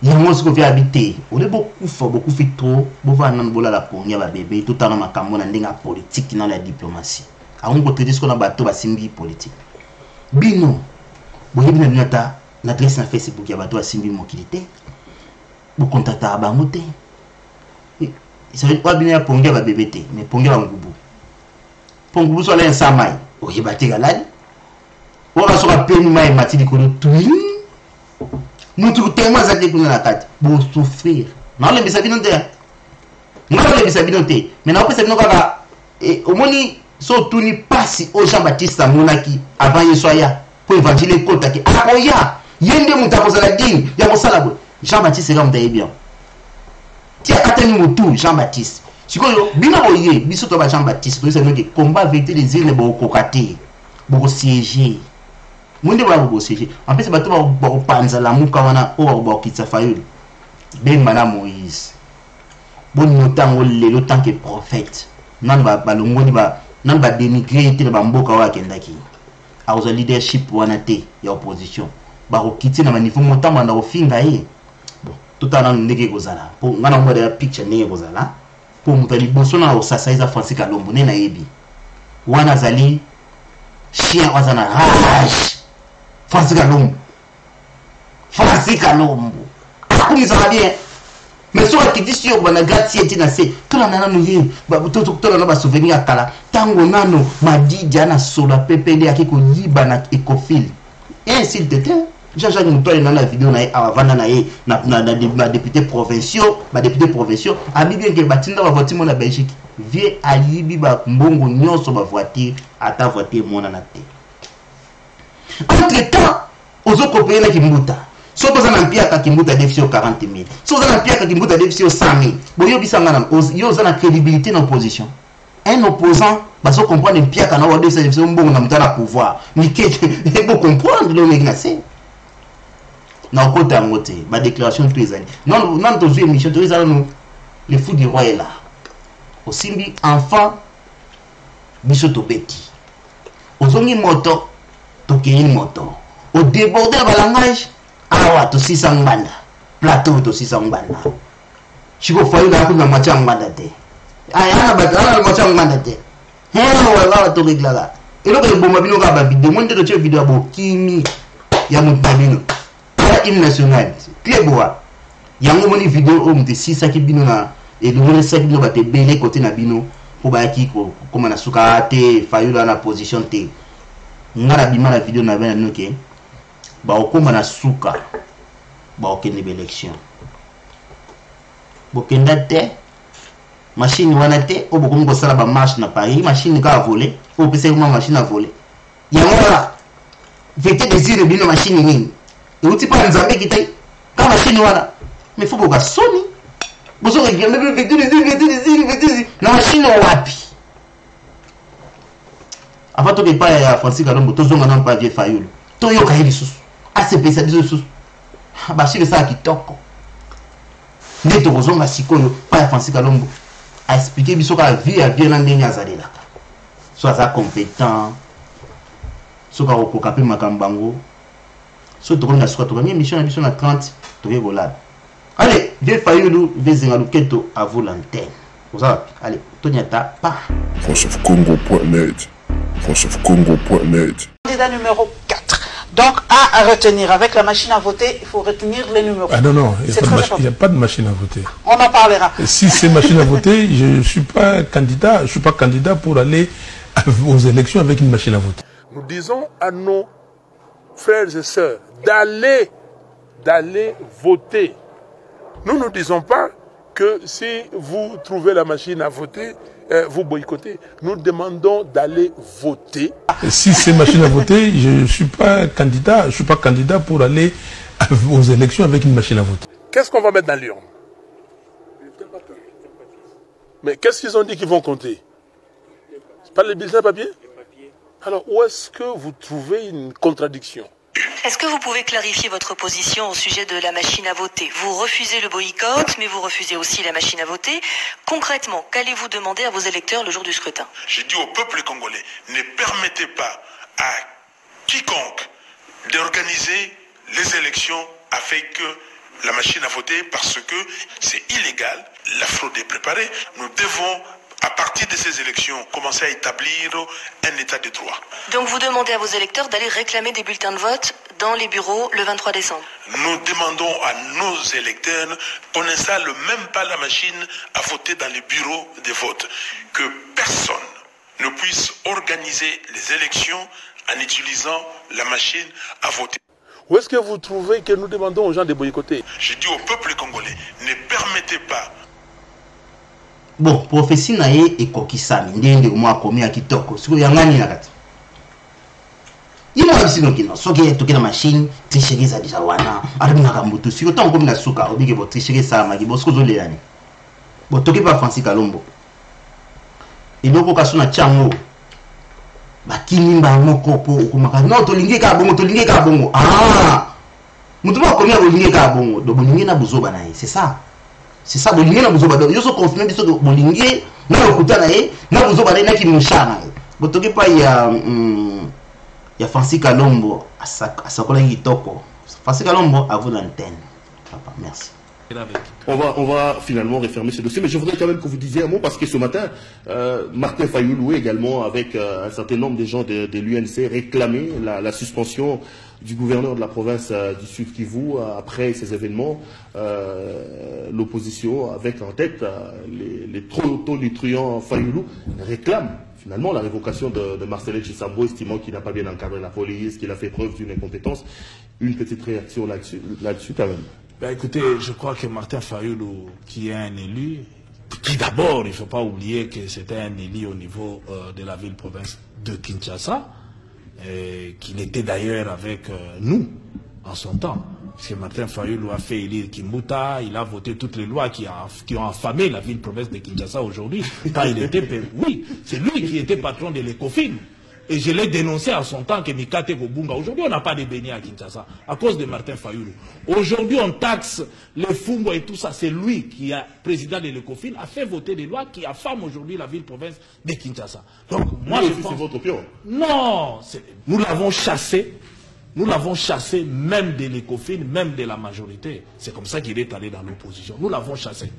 yango siko via habité on est beaucoup fait trop bova nan bola la ponga ba bébé tout en makambo na ndenga politique na la diplomatie a on côté ce qu'on a bateau ba simbi politique bino boye bino nata na adresse na Facebook ya bateau ba simbi mokilité bo contacta ba ngote ça veut pas bien ponga ba bébé te mais ponga ba ngubu pongubu so la samai o yebate galadi wala so ka peni mai matili ko tuyi mutu tema za te kuna nakati bo souffrir na le bisabino te ngalo le bisabino te mais na opesa bino kaka omoni so tuni pasi o Jean Baptiste monaki avant yeso ya po évangile kota ki akoya yende mutako za dini ya kosala bo Jean Baptiste comme t'es bien tia katani mutu Jean Baptiste sikoyo bino boye biso to ba Jean Baptiste to sema que combat vérité les îles bo kokate bo siéger munde ba bo siéger en fait bato ba panza la muka wana o ba kitsa fayulu ben mana Moïse bon notango le tant que prophète nan ba balongoni ba nan ba dénigrer te ba mboka wa kendaki a aux leadership wana te ya opposition ba ko kitse na manifu motambo na ofinga ye tout en ndenge kozala po ngana ngwa ya picture ndenge kozala po mutali boso na osasa iza Francis Kalombo ne na yebi wana zali chien wazana rage Francis Kalombo kumisa bien mais so akiti sio bana gati eti na se tola nana muye ba butoto tola na ba souvenir akala tango nano madija na sola PPD akiko yiba na Ecofil s'il te plaît Jean-Jacques Moutoye dans la vidéo avant na député provinciaux a bien que batinda ba voiture mon na Belgique vie alibi ba mbongo nyonso ba voiture ata voiture mona na te entre temps ozo kopé na kimbuta so poza na mpia ka kimbuta déficit 40,000 so za na mpia ka kimbuta déficit 100,000 boyo bisanga na yo za na crédibilité dans opposition un opposant baso comprendre mpia ka na wa déficit mbongo na mutana pouvoir ni que faut comprendre le négocier na kota ngote ba déclaration tous les années non to jouer émission tous les années le fou du roi est là osimbi enfant biso to beti ozongi moto to kini moto au déborder ba langage awa to sisa nganda plateau to sisa nganda chiko fayu na kuna macha nganda te aya na ba kana macha nganda te he wala to reglala Et là, le bon mabino va vidéo, moi, je te vidéo à Kimi, il y a mon tabino. Il y a hymne national. Clé bois. Il y a une vidéo où on te 6 qui bino na et le 5 bino va te belé côté na bino pour ba qui comme na suka te Fayulu na position te. Ngara bima la vidéo na bana noké. Ba okoma na suka. Ba okende élection. Bokenda te machine wana te o bokomi kosala ba marche na Paris machine ka voler o pesa kuma machine a voler. Ya ngora vete désir bino machine nini. Et uti pa nzambe kitai ka machine wana. Mais faut que Sony bozo regarder na machine wapi avant to pas ya Francis Kalombo to zonga na pa vie Fayulu to yo ka hili susu ACP biso susu ba shile sa kitoko ndeto kozonga sikoyo pa ya Francis Kalombo a expliquer biso ka vie ya bien na ndenge azalela so aza compétent so ka okoka pe makambango so to konga suka to ba mission na biso na 30 to ke golala. Allez, vieux Fayulu, vieux Keto à vous l'antenne. Allez, Tonyata, pas. FranceofCongo.net. FranceofCongo.net. Candidat numéro 4. Donc, à retenir, avec la machine à voter, il faut retenir les numéros. Ah non, il n'y a pas de machine à voter. On en parlera. Et si c'est machine à voter, je ne suis pas candidat pour aller aux élections avec une machine à voter. Nous disons à nos frères et sœurs d'aller voter. Nous ne disons pas que si vous trouvez la machine à voter, vous boycottez. Nous demandons d'aller voter. Et si c'est machine à voter, je ne suis pas candidat pour aller aux élections avec une machine à voter. Qu'est-ce qu'on va mettre dans l'urne? Mais qu'est-ce qu'ils ont dit qu'ils vont compter? C'est pas les bulletins papier? Alors où est-ce que vous trouvez une contradiction? Est-ce que vous pouvez clarifier votre position au sujet de la machine à voter? Vous refusez le boycott, mais vous refusez aussi la machine à voter. Concrètement, qu'allez-vous demander à vos électeurs le jour du scrutin? J'ai dit au peuple congolais, ne permettez pas à quiconque d'organiser les élections avec la machine à voter parce que c'est illégal. La fraude est préparée. Nous devons, à partir de ces élections, commencer à établir un état de droit. Donc vous demandez à vos électeurs d'aller réclamer des bulletins de vote dans les bureaux le 23 décembre. Nous demandons à nos électeurs qu'on n'installe même pas la machine à voter dans les bureaux de vote. Que personne ne puisse organiser les élections en utilisant la machine à voter. Où est-ce que vous trouvez que nous demandons aux gens de boycotter? J'ai dit au peuple congolais, ne permettez pas. Bon, prophétie nae et kokisami ndenge moi komi ya kitoko siko ya ngani na kati yimo abisino kino soki toke na machine tricherie za déjà wana arina kambutu siko tant komi na suka obike bo tricherie ça maki bo siko zolelani bo toke pa Francis Kalombo iloko kasuna chango bakini mbango kopo okomaka no tolingi ka bongo mutu ba komi ya bolingi ka bongo do bolingi na buzoba nae c'est ça. C'est ça, bolingue na buzoba. Yo so confirmer biso que bolingue na okuta na ye, na buzoba na ki mushana. Botoke pa ya Francis Kalombo asakola kitoko. Francis Kalombo à vous l'antenne. Papa, merci. On va finalement refermer ce dossier, mais je voudrais quand même que vous disiez un mot parce que ce matin, Martin Fayulu également avec un certain nombre de gens de l'UNC réclamaient la suspension du gouverneur de la province du Sud Kivu après ces événements. L'opposition avec en tête les trop tonitruants Fayulu réclame finalement la révocation de Marcellin Chisambo, estimant qu'il n'a pas bien encadré la police, qu'il a fait preuve d'une incompétence. Une petite réaction là-dessus quand même. Ben écoutez, je crois que Martin Fayulu, qui est un élu, qui d'abord, il ne faut pas oublier que c'était un élu au niveau de la ville-province de Kinshasa, qu'il était d'ailleurs avec nous en son temps. Parce que Martin Fayulu a fait élire Kimbuta, il a voté toutes les lois qui ont affamé la ville-province de Kinshasa aujourd'hui. Quand il était... Oui, c'est lui qui était patron de l'ECOFIN. Et je l'ai dénoncé à son temps que Mikate Gobunga. Aujourd'hui, on n'a pas de beignets à Kinshasa à cause de Martin Fayulu. Aujourd'hui, on taxe les Fungo et tout ça. C'est lui qui est président de l'ECOFIN, a fait voter des lois qui affament aujourd'hui la ville-province de Kinshasa. Donc, moi, je pense... C'est votre pion. Non, nous l'avons chassé. Nous l'avons chassé même de l'ECOFIN, même de la majorité. C'est comme ça qu'il est allé dans l'opposition. Nous l'avons chassé.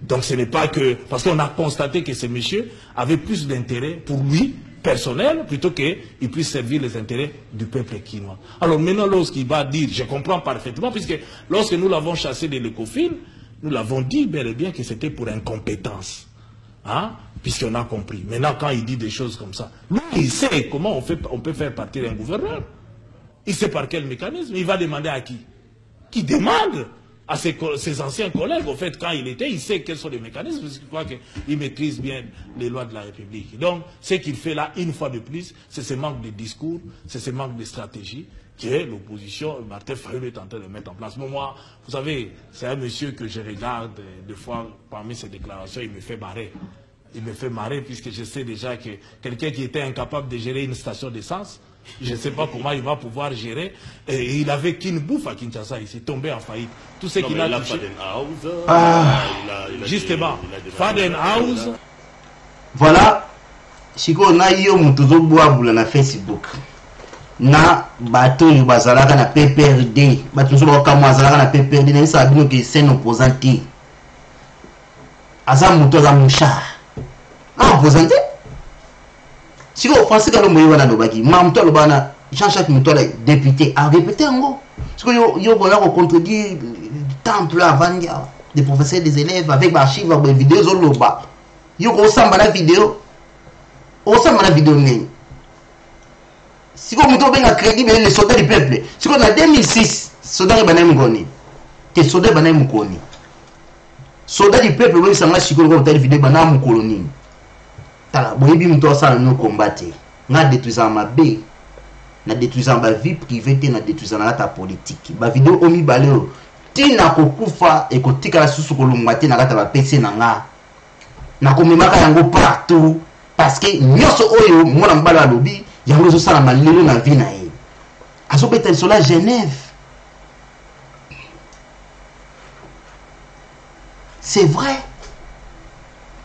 Donc ce n'est pas que... Parce qu'on a constaté que ce monsieur avait plus d'intérêt pour lui personnel plutôt qu'il puisse servir les intérêts du peuple quinois. Alors maintenant, lorsqu'il va dire, je comprends parfaitement, puisque lorsque nous l'avons chassé de l'ECOFIN, nous l'avons dit bel et bien que c'était pour incompétence. Hein? Puisqu'on a compris. Maintenant, quand il dit des choses comme ça, lui, il sait comment on peut faire partir un gouverneur. Il sait par quel mécanisme. Il va demander à qui? Qui demande à ses anciens collègues, au fait, quand il était, il sait quels sont les mécanismes, parce qu'il croit qu'il maîtrise bien les lois de la République. Donc, ce qu'il fait là, une fois de plus, c'est ce manque de discours, c'est ce manque de stratégie que l'opposition, Martin Fayulu est en train de mettre en place. Mais moi, vous savez, c'est un monsieur que je regarde, des fois, parmi ses déclarations, il me fait marrer. Il me fait marrer, puisque je sais déjà que quelqu'un qui était incapable de gérer une station d'essence, je ne sais pas comment il va pouvoir gérer. Et il avait qu'une bouffe à Kinshasa, il s'est tombé en faillite. Tout ce qu'il a touché. Justement, Fadenhouse. Voilà. Siko na yo mutuzo boabula na Facebook. Na bato yu bazalaka na PPRD. Bato nso bakamwa bazalaka na PPRD na isa bino ke sen opposante. Aza muto za musha. Opposante. Si vous pensez que vous avez dit, Jean-Jacques Moutola, député, a répété en gros. Parce que vous avez contredit le temple avant des professeurs, des élèves, avec des archives, des vidéos, vous avez la vidéo. Vous avez la vidéo. Si vous avez un crédit, les soldats du peuple. Si vous avez 2006, soldats du peuple, les soldats du peuple. Soldats du peuple, vous avez une vidéo, colonie. Tala, boyebi mto asala no combattre. Na détruisant ma bé. Na détruisant ma vie privée, na détruisant la politique. Ba vidéo omi baleo. Tina kokufa e kotika la susu kolongwate na kata ba PC na nga. Na komemaka yango partout parce que nyoso oyo mwana mbala lobi yango zo sala malelo na vie na ye. Azobeta sola Genève. C'est vrai.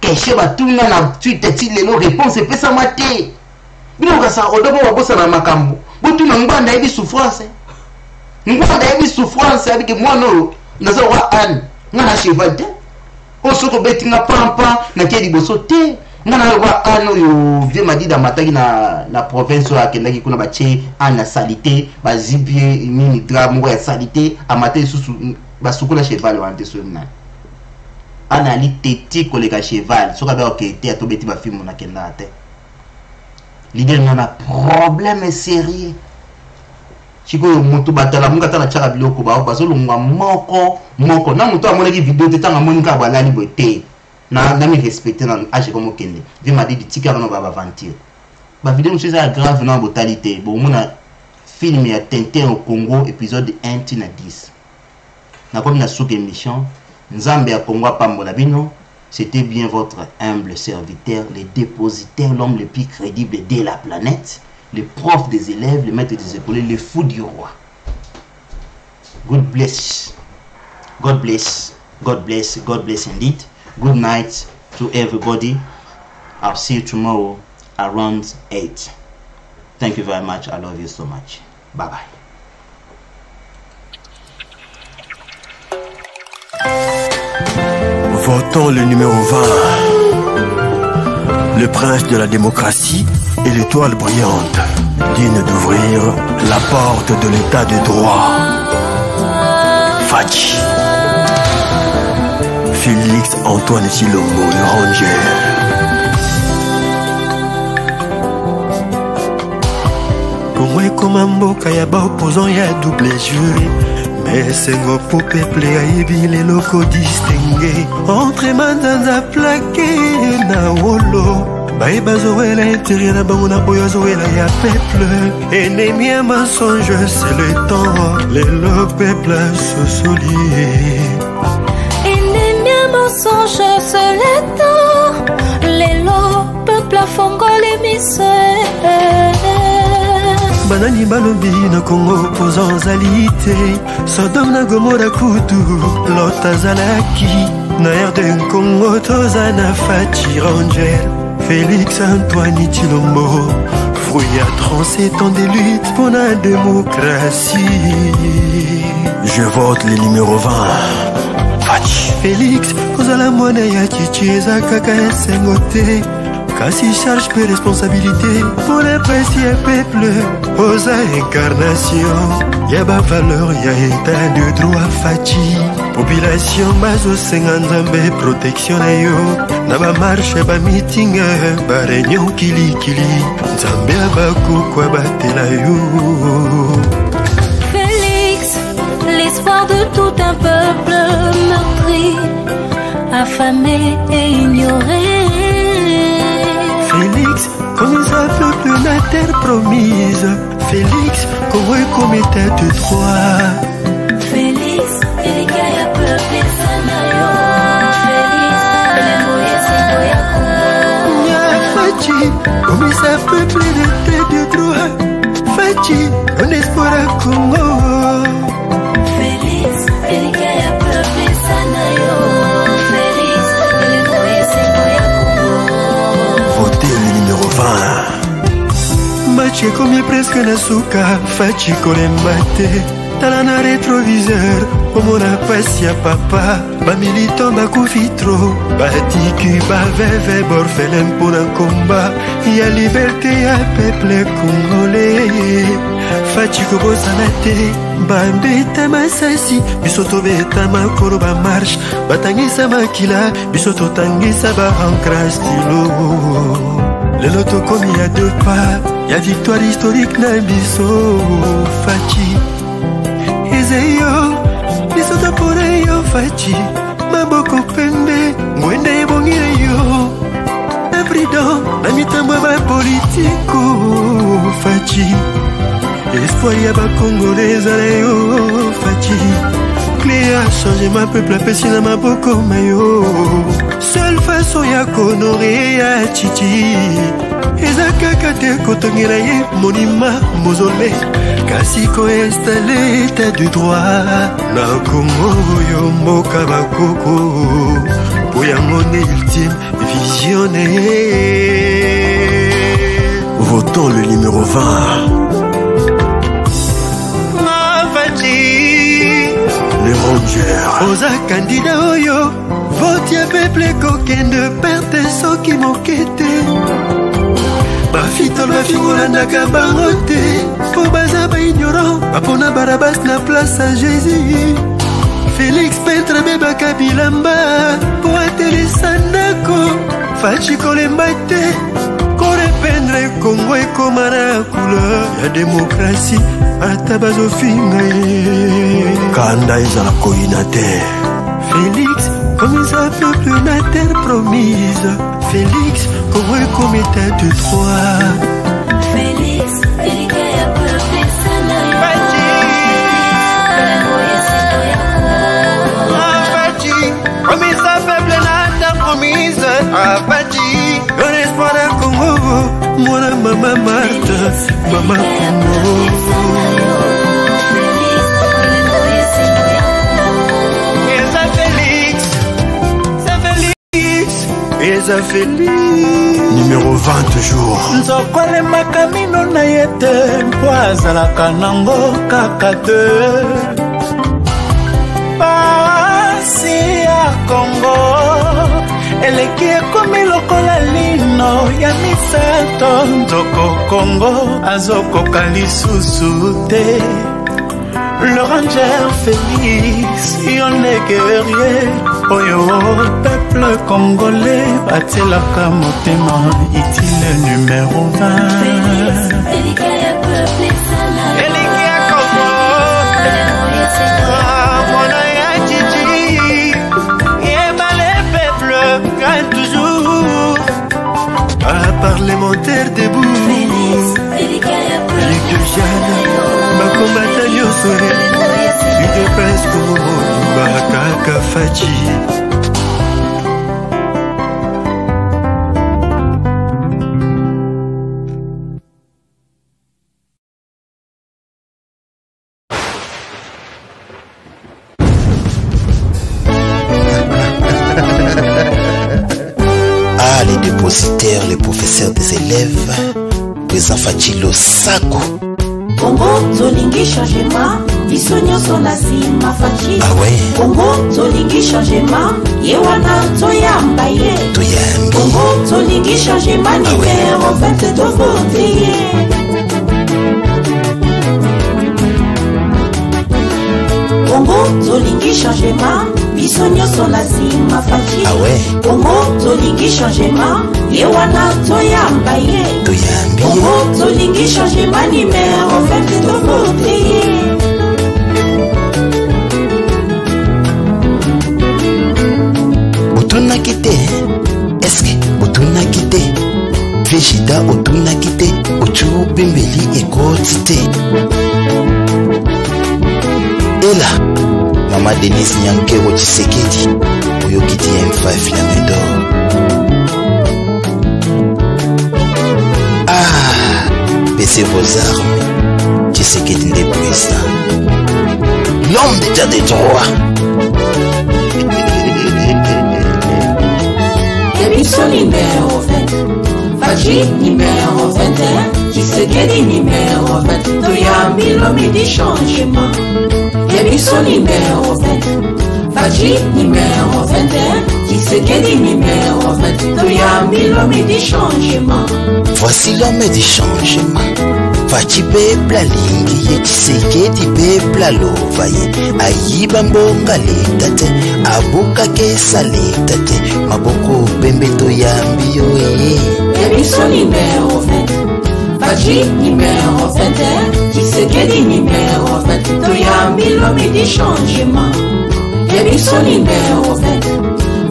Quelque batuna na Twitter ti lelo réponse pe sa maté. Bino ka sa odobo wabosa na makambo. Botuna ngwanda yebi souffrance. Ngwanda yebi souffrance avec moi no. Nazo wa an. Ngana cheval te. O soko beti nga pampa na kedi bosote. Ngana wa an yo vie madida mataki na province ya kendaki kuna bache ana salité, ba zibie mini drame ya salité, amate susu ba sukula cheval wa ante so na. Anali teti kolega cheval soka ba okete atobeti ba film na kenda ate l'idée na problème sérieux chiko mutu batala munga tana chaka biloko ba bazo lunga moko na mutu amonaki vidéo te tanga monika balali bote na mi respecter na age comme kende vi madi di tika no ba aventure ba vidéo c'est ça grave na botalité bon mona film ya Tintin au Congo épisode 1 tina 10 na comme na sous émission Nzambe à Congo Pambola Bino, c'était bien votre humble serviteur, le dépositaire, l'homme le plus crédible de la planète, le prof des élèves, le maître des écoliers, le fou du roi. God bless. God bless. God bless. God bless indeed. Good night to everybody. I'll see you tomorrow around 8. Thank you very much. I love you so much. Bye bye. Votons le numéro 20, le prince de la démocratie et l'étoile brillante, digne d'ouvrir la porte de l'état de droit. Fachi, Félix Antoine Chilombo, le ranger. Comme comme un mboka ya ba opposant ya double juré. Mais c'est un beau peuple aïbi les locaux distingués. Entre mandanza plaqué na wolo. Baïba zoé l'intérieur na bangona boya zoé la ya peuple. Ennemi à mensonge c'est le temps. Les lo peuple se soulier. Ennemi à mensonge c'est le temps. Les lo peuple à fongo les misères. Banani balobi na Congo opposant zalité. Sodome na Gomora kutu lota zalaki. Na RD Congo tozana Fachi Ranger. Félix Antoine Chilombo. Fruit à 37 ans de lutte pour la démocratie. Je vote le numéro 20. Fachi Félix, kozala mwana ya chichi eza kaka esengo te. Kasi charge pe responsabilité pour les précieux peuples. Aux incarnations, y'a ba valeur, y'a état de droit fachi. Population bazo senganzambe protection na yo. Na ba marche ba meeting ba réunion kili kili. Nzambe abaku kwa batela yo. Félix, l'espoir de tout un peuple meurtri, affamé et ignoré. Félix, comme ça peuple la terre promise. Félix, comme état de droit. Félix, il y a peuple sanayo. Félix, Fachi, comme ça peuple l'état de droit. Fachi, on espoir à Congo. Félix, il y a peuple sanayo. Félix, Votez le numéro 20. Match comme presque Nasuka, Fachi Kolembate. Talana rétroviseur, omona pasi ya papa. Ba militant ba kufitro, ba tiku ba veve borfelem pona combat. Ya liberté ya peuple congolais. Fachi kobosana te, ba mbeta masasi. Bisoto beta makolo ba marche, batangisa makila. Bisoto tangisa ba ancrage stylo. Le loto comme il y a deux pas, y'a victoire historique na biso. Fachi Ezeyo, bisoto pone yo Fachi. Maboko pende, mwende bongire yo. Abridon, na mitambo ba politiko. Fachi espoir ya ba congolais ale yo. Fachi clé a changé ma peuple, apesi na maboko mayo. Seule façon ya konorer ya chichi. Eza kaka te kotongela ye monument mausolée. Kasi ko installé état de droit. Na Congo yo mboka bakoko. Po yango ne ultime visionnaire. Votons le numéro 20. Le rongeur Oza candidat oyo. Vote ya peuple kokende perte soki mokete. Bafitol bafingolandaka bango te. Po baza ba ignorant, bapona Barabas na place à Jésus. Félix peintre bebaka bilamba po atelisa ndako. Fachi kolemba te korependre Congo ekoma na couleur ya démocratie. Ata bazofinga ye kanda ezala koyina te. Félix, comme ça peuple na terre promise. Félix, comme état de droit. Félix, il y a peuple sanayo. Fachi, comme ça peuple na terre promise. Fachi, on espoir de Congo. Mwana mama Marthe, mama Congo. Eza Félix numéro 20 toujours. Nzokole makamino na yete mpo azalaka nango kaka te. Pasi ya Congo eleki ekomi lokola lino ya misato. Nzoko Congo azokoka lisusu te. Le ranger Félix, yon est guerrier. Oyo, peuple congolais, batelaka motema, itile numéro 20. Félix, Elikia peuple sana. Elikia Congo, mwana ya Titi, yeba les peuples, gagne toujours. Parlementaire debout. Félix, Elikia peuple. Luc de Jeanne, ma combattant Yosore. Luc de Prince Komo, Bakaka Fachi. Ah, les dépositaires, les professeurs des élèves, présent Fachi Losako. Congo, Zolingi, changement. biso nyonso na nsima faci kongo tolingi changement ye wana toyamba ye kongo tolingi changement numero 20 tovote ye kongo tolingi changement biso nyonso na nsima faci kongo tolingi changement ye wana toyamba ye kongo tolingi changement numero 20 tovote ye otunaki te eske otunaki te vegida otunaki te ocu bembeli ekoti te ela mama Denise Nyankero Tshisekedi oyoki ti M5 Flamedor baissez vos armes Tshisekedi nde président l'homme d'état des droits Biso numéro 20 Faci numéro 21 Tshisekedi numéro 20 Toyambi l'homme du changement Biso numéro 20 Faci numéro 21 Tshisekedi numéro 20 Toyambi l'homme du changement Voici l'homme du changement Faci peuple alingi ye Tshisekedi peuple alova ye ayiba mbonga leta te abuka kesa leta te maboko pembe toyambi yo Biso numéro 20 Faci numéro 21 Tshisekedi numéro 20 Toyambi l'homme du changement Biso numéro 20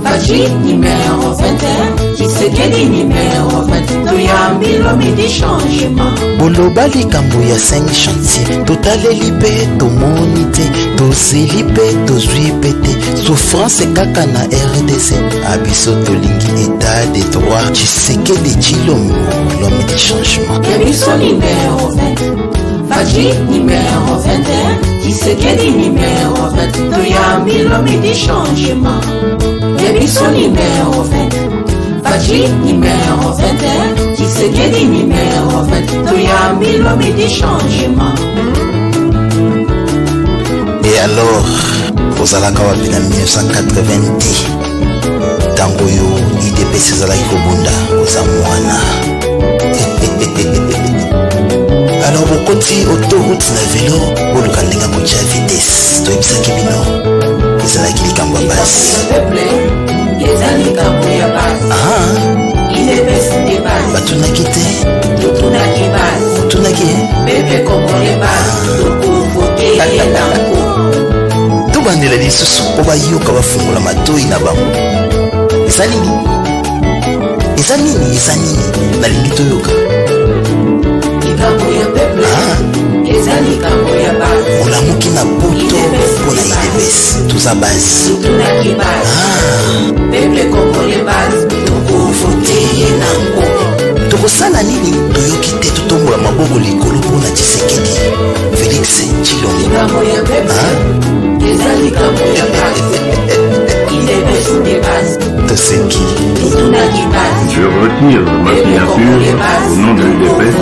Faci numéro 21 Tshisekedi numéro 20 Toyambi l'homme du changement boloba likambo ya 5 chantier totaleli mpe tomoni te tozeli mpe tozwi mpe te souffrance kaka na RDC abiso tolingi état de droit Tshisekedi Tshilombo l'homme du changement Biso numéro 20 Faci numéro 21 Tshisekedi numéro 20 Toyambi l'homme du changement Biso numéro 20 Faci numéro 21 Tshisekedi numéro 20 Toyambi l'homme du changement Et alors ozalaka wapi na 1990 ntango oyo IDPS ezalaki kobunda oza mwana alors bokoti autoroute na velo boluka ndenge kotia vitesse toyebisaki bino ezalaki likambo ya basi batunaki te otunaki tobandela lisusu mpo bayoka bafungola matoi na bango eza nini nalingi toyoka olamuki na poto mpo na IDPS toza basi tokosala nini toyoki te totombola maboko likolo mpo na Tshisekedi Félix Tshilombo toseki je retire ma signature au nom de l'UDPS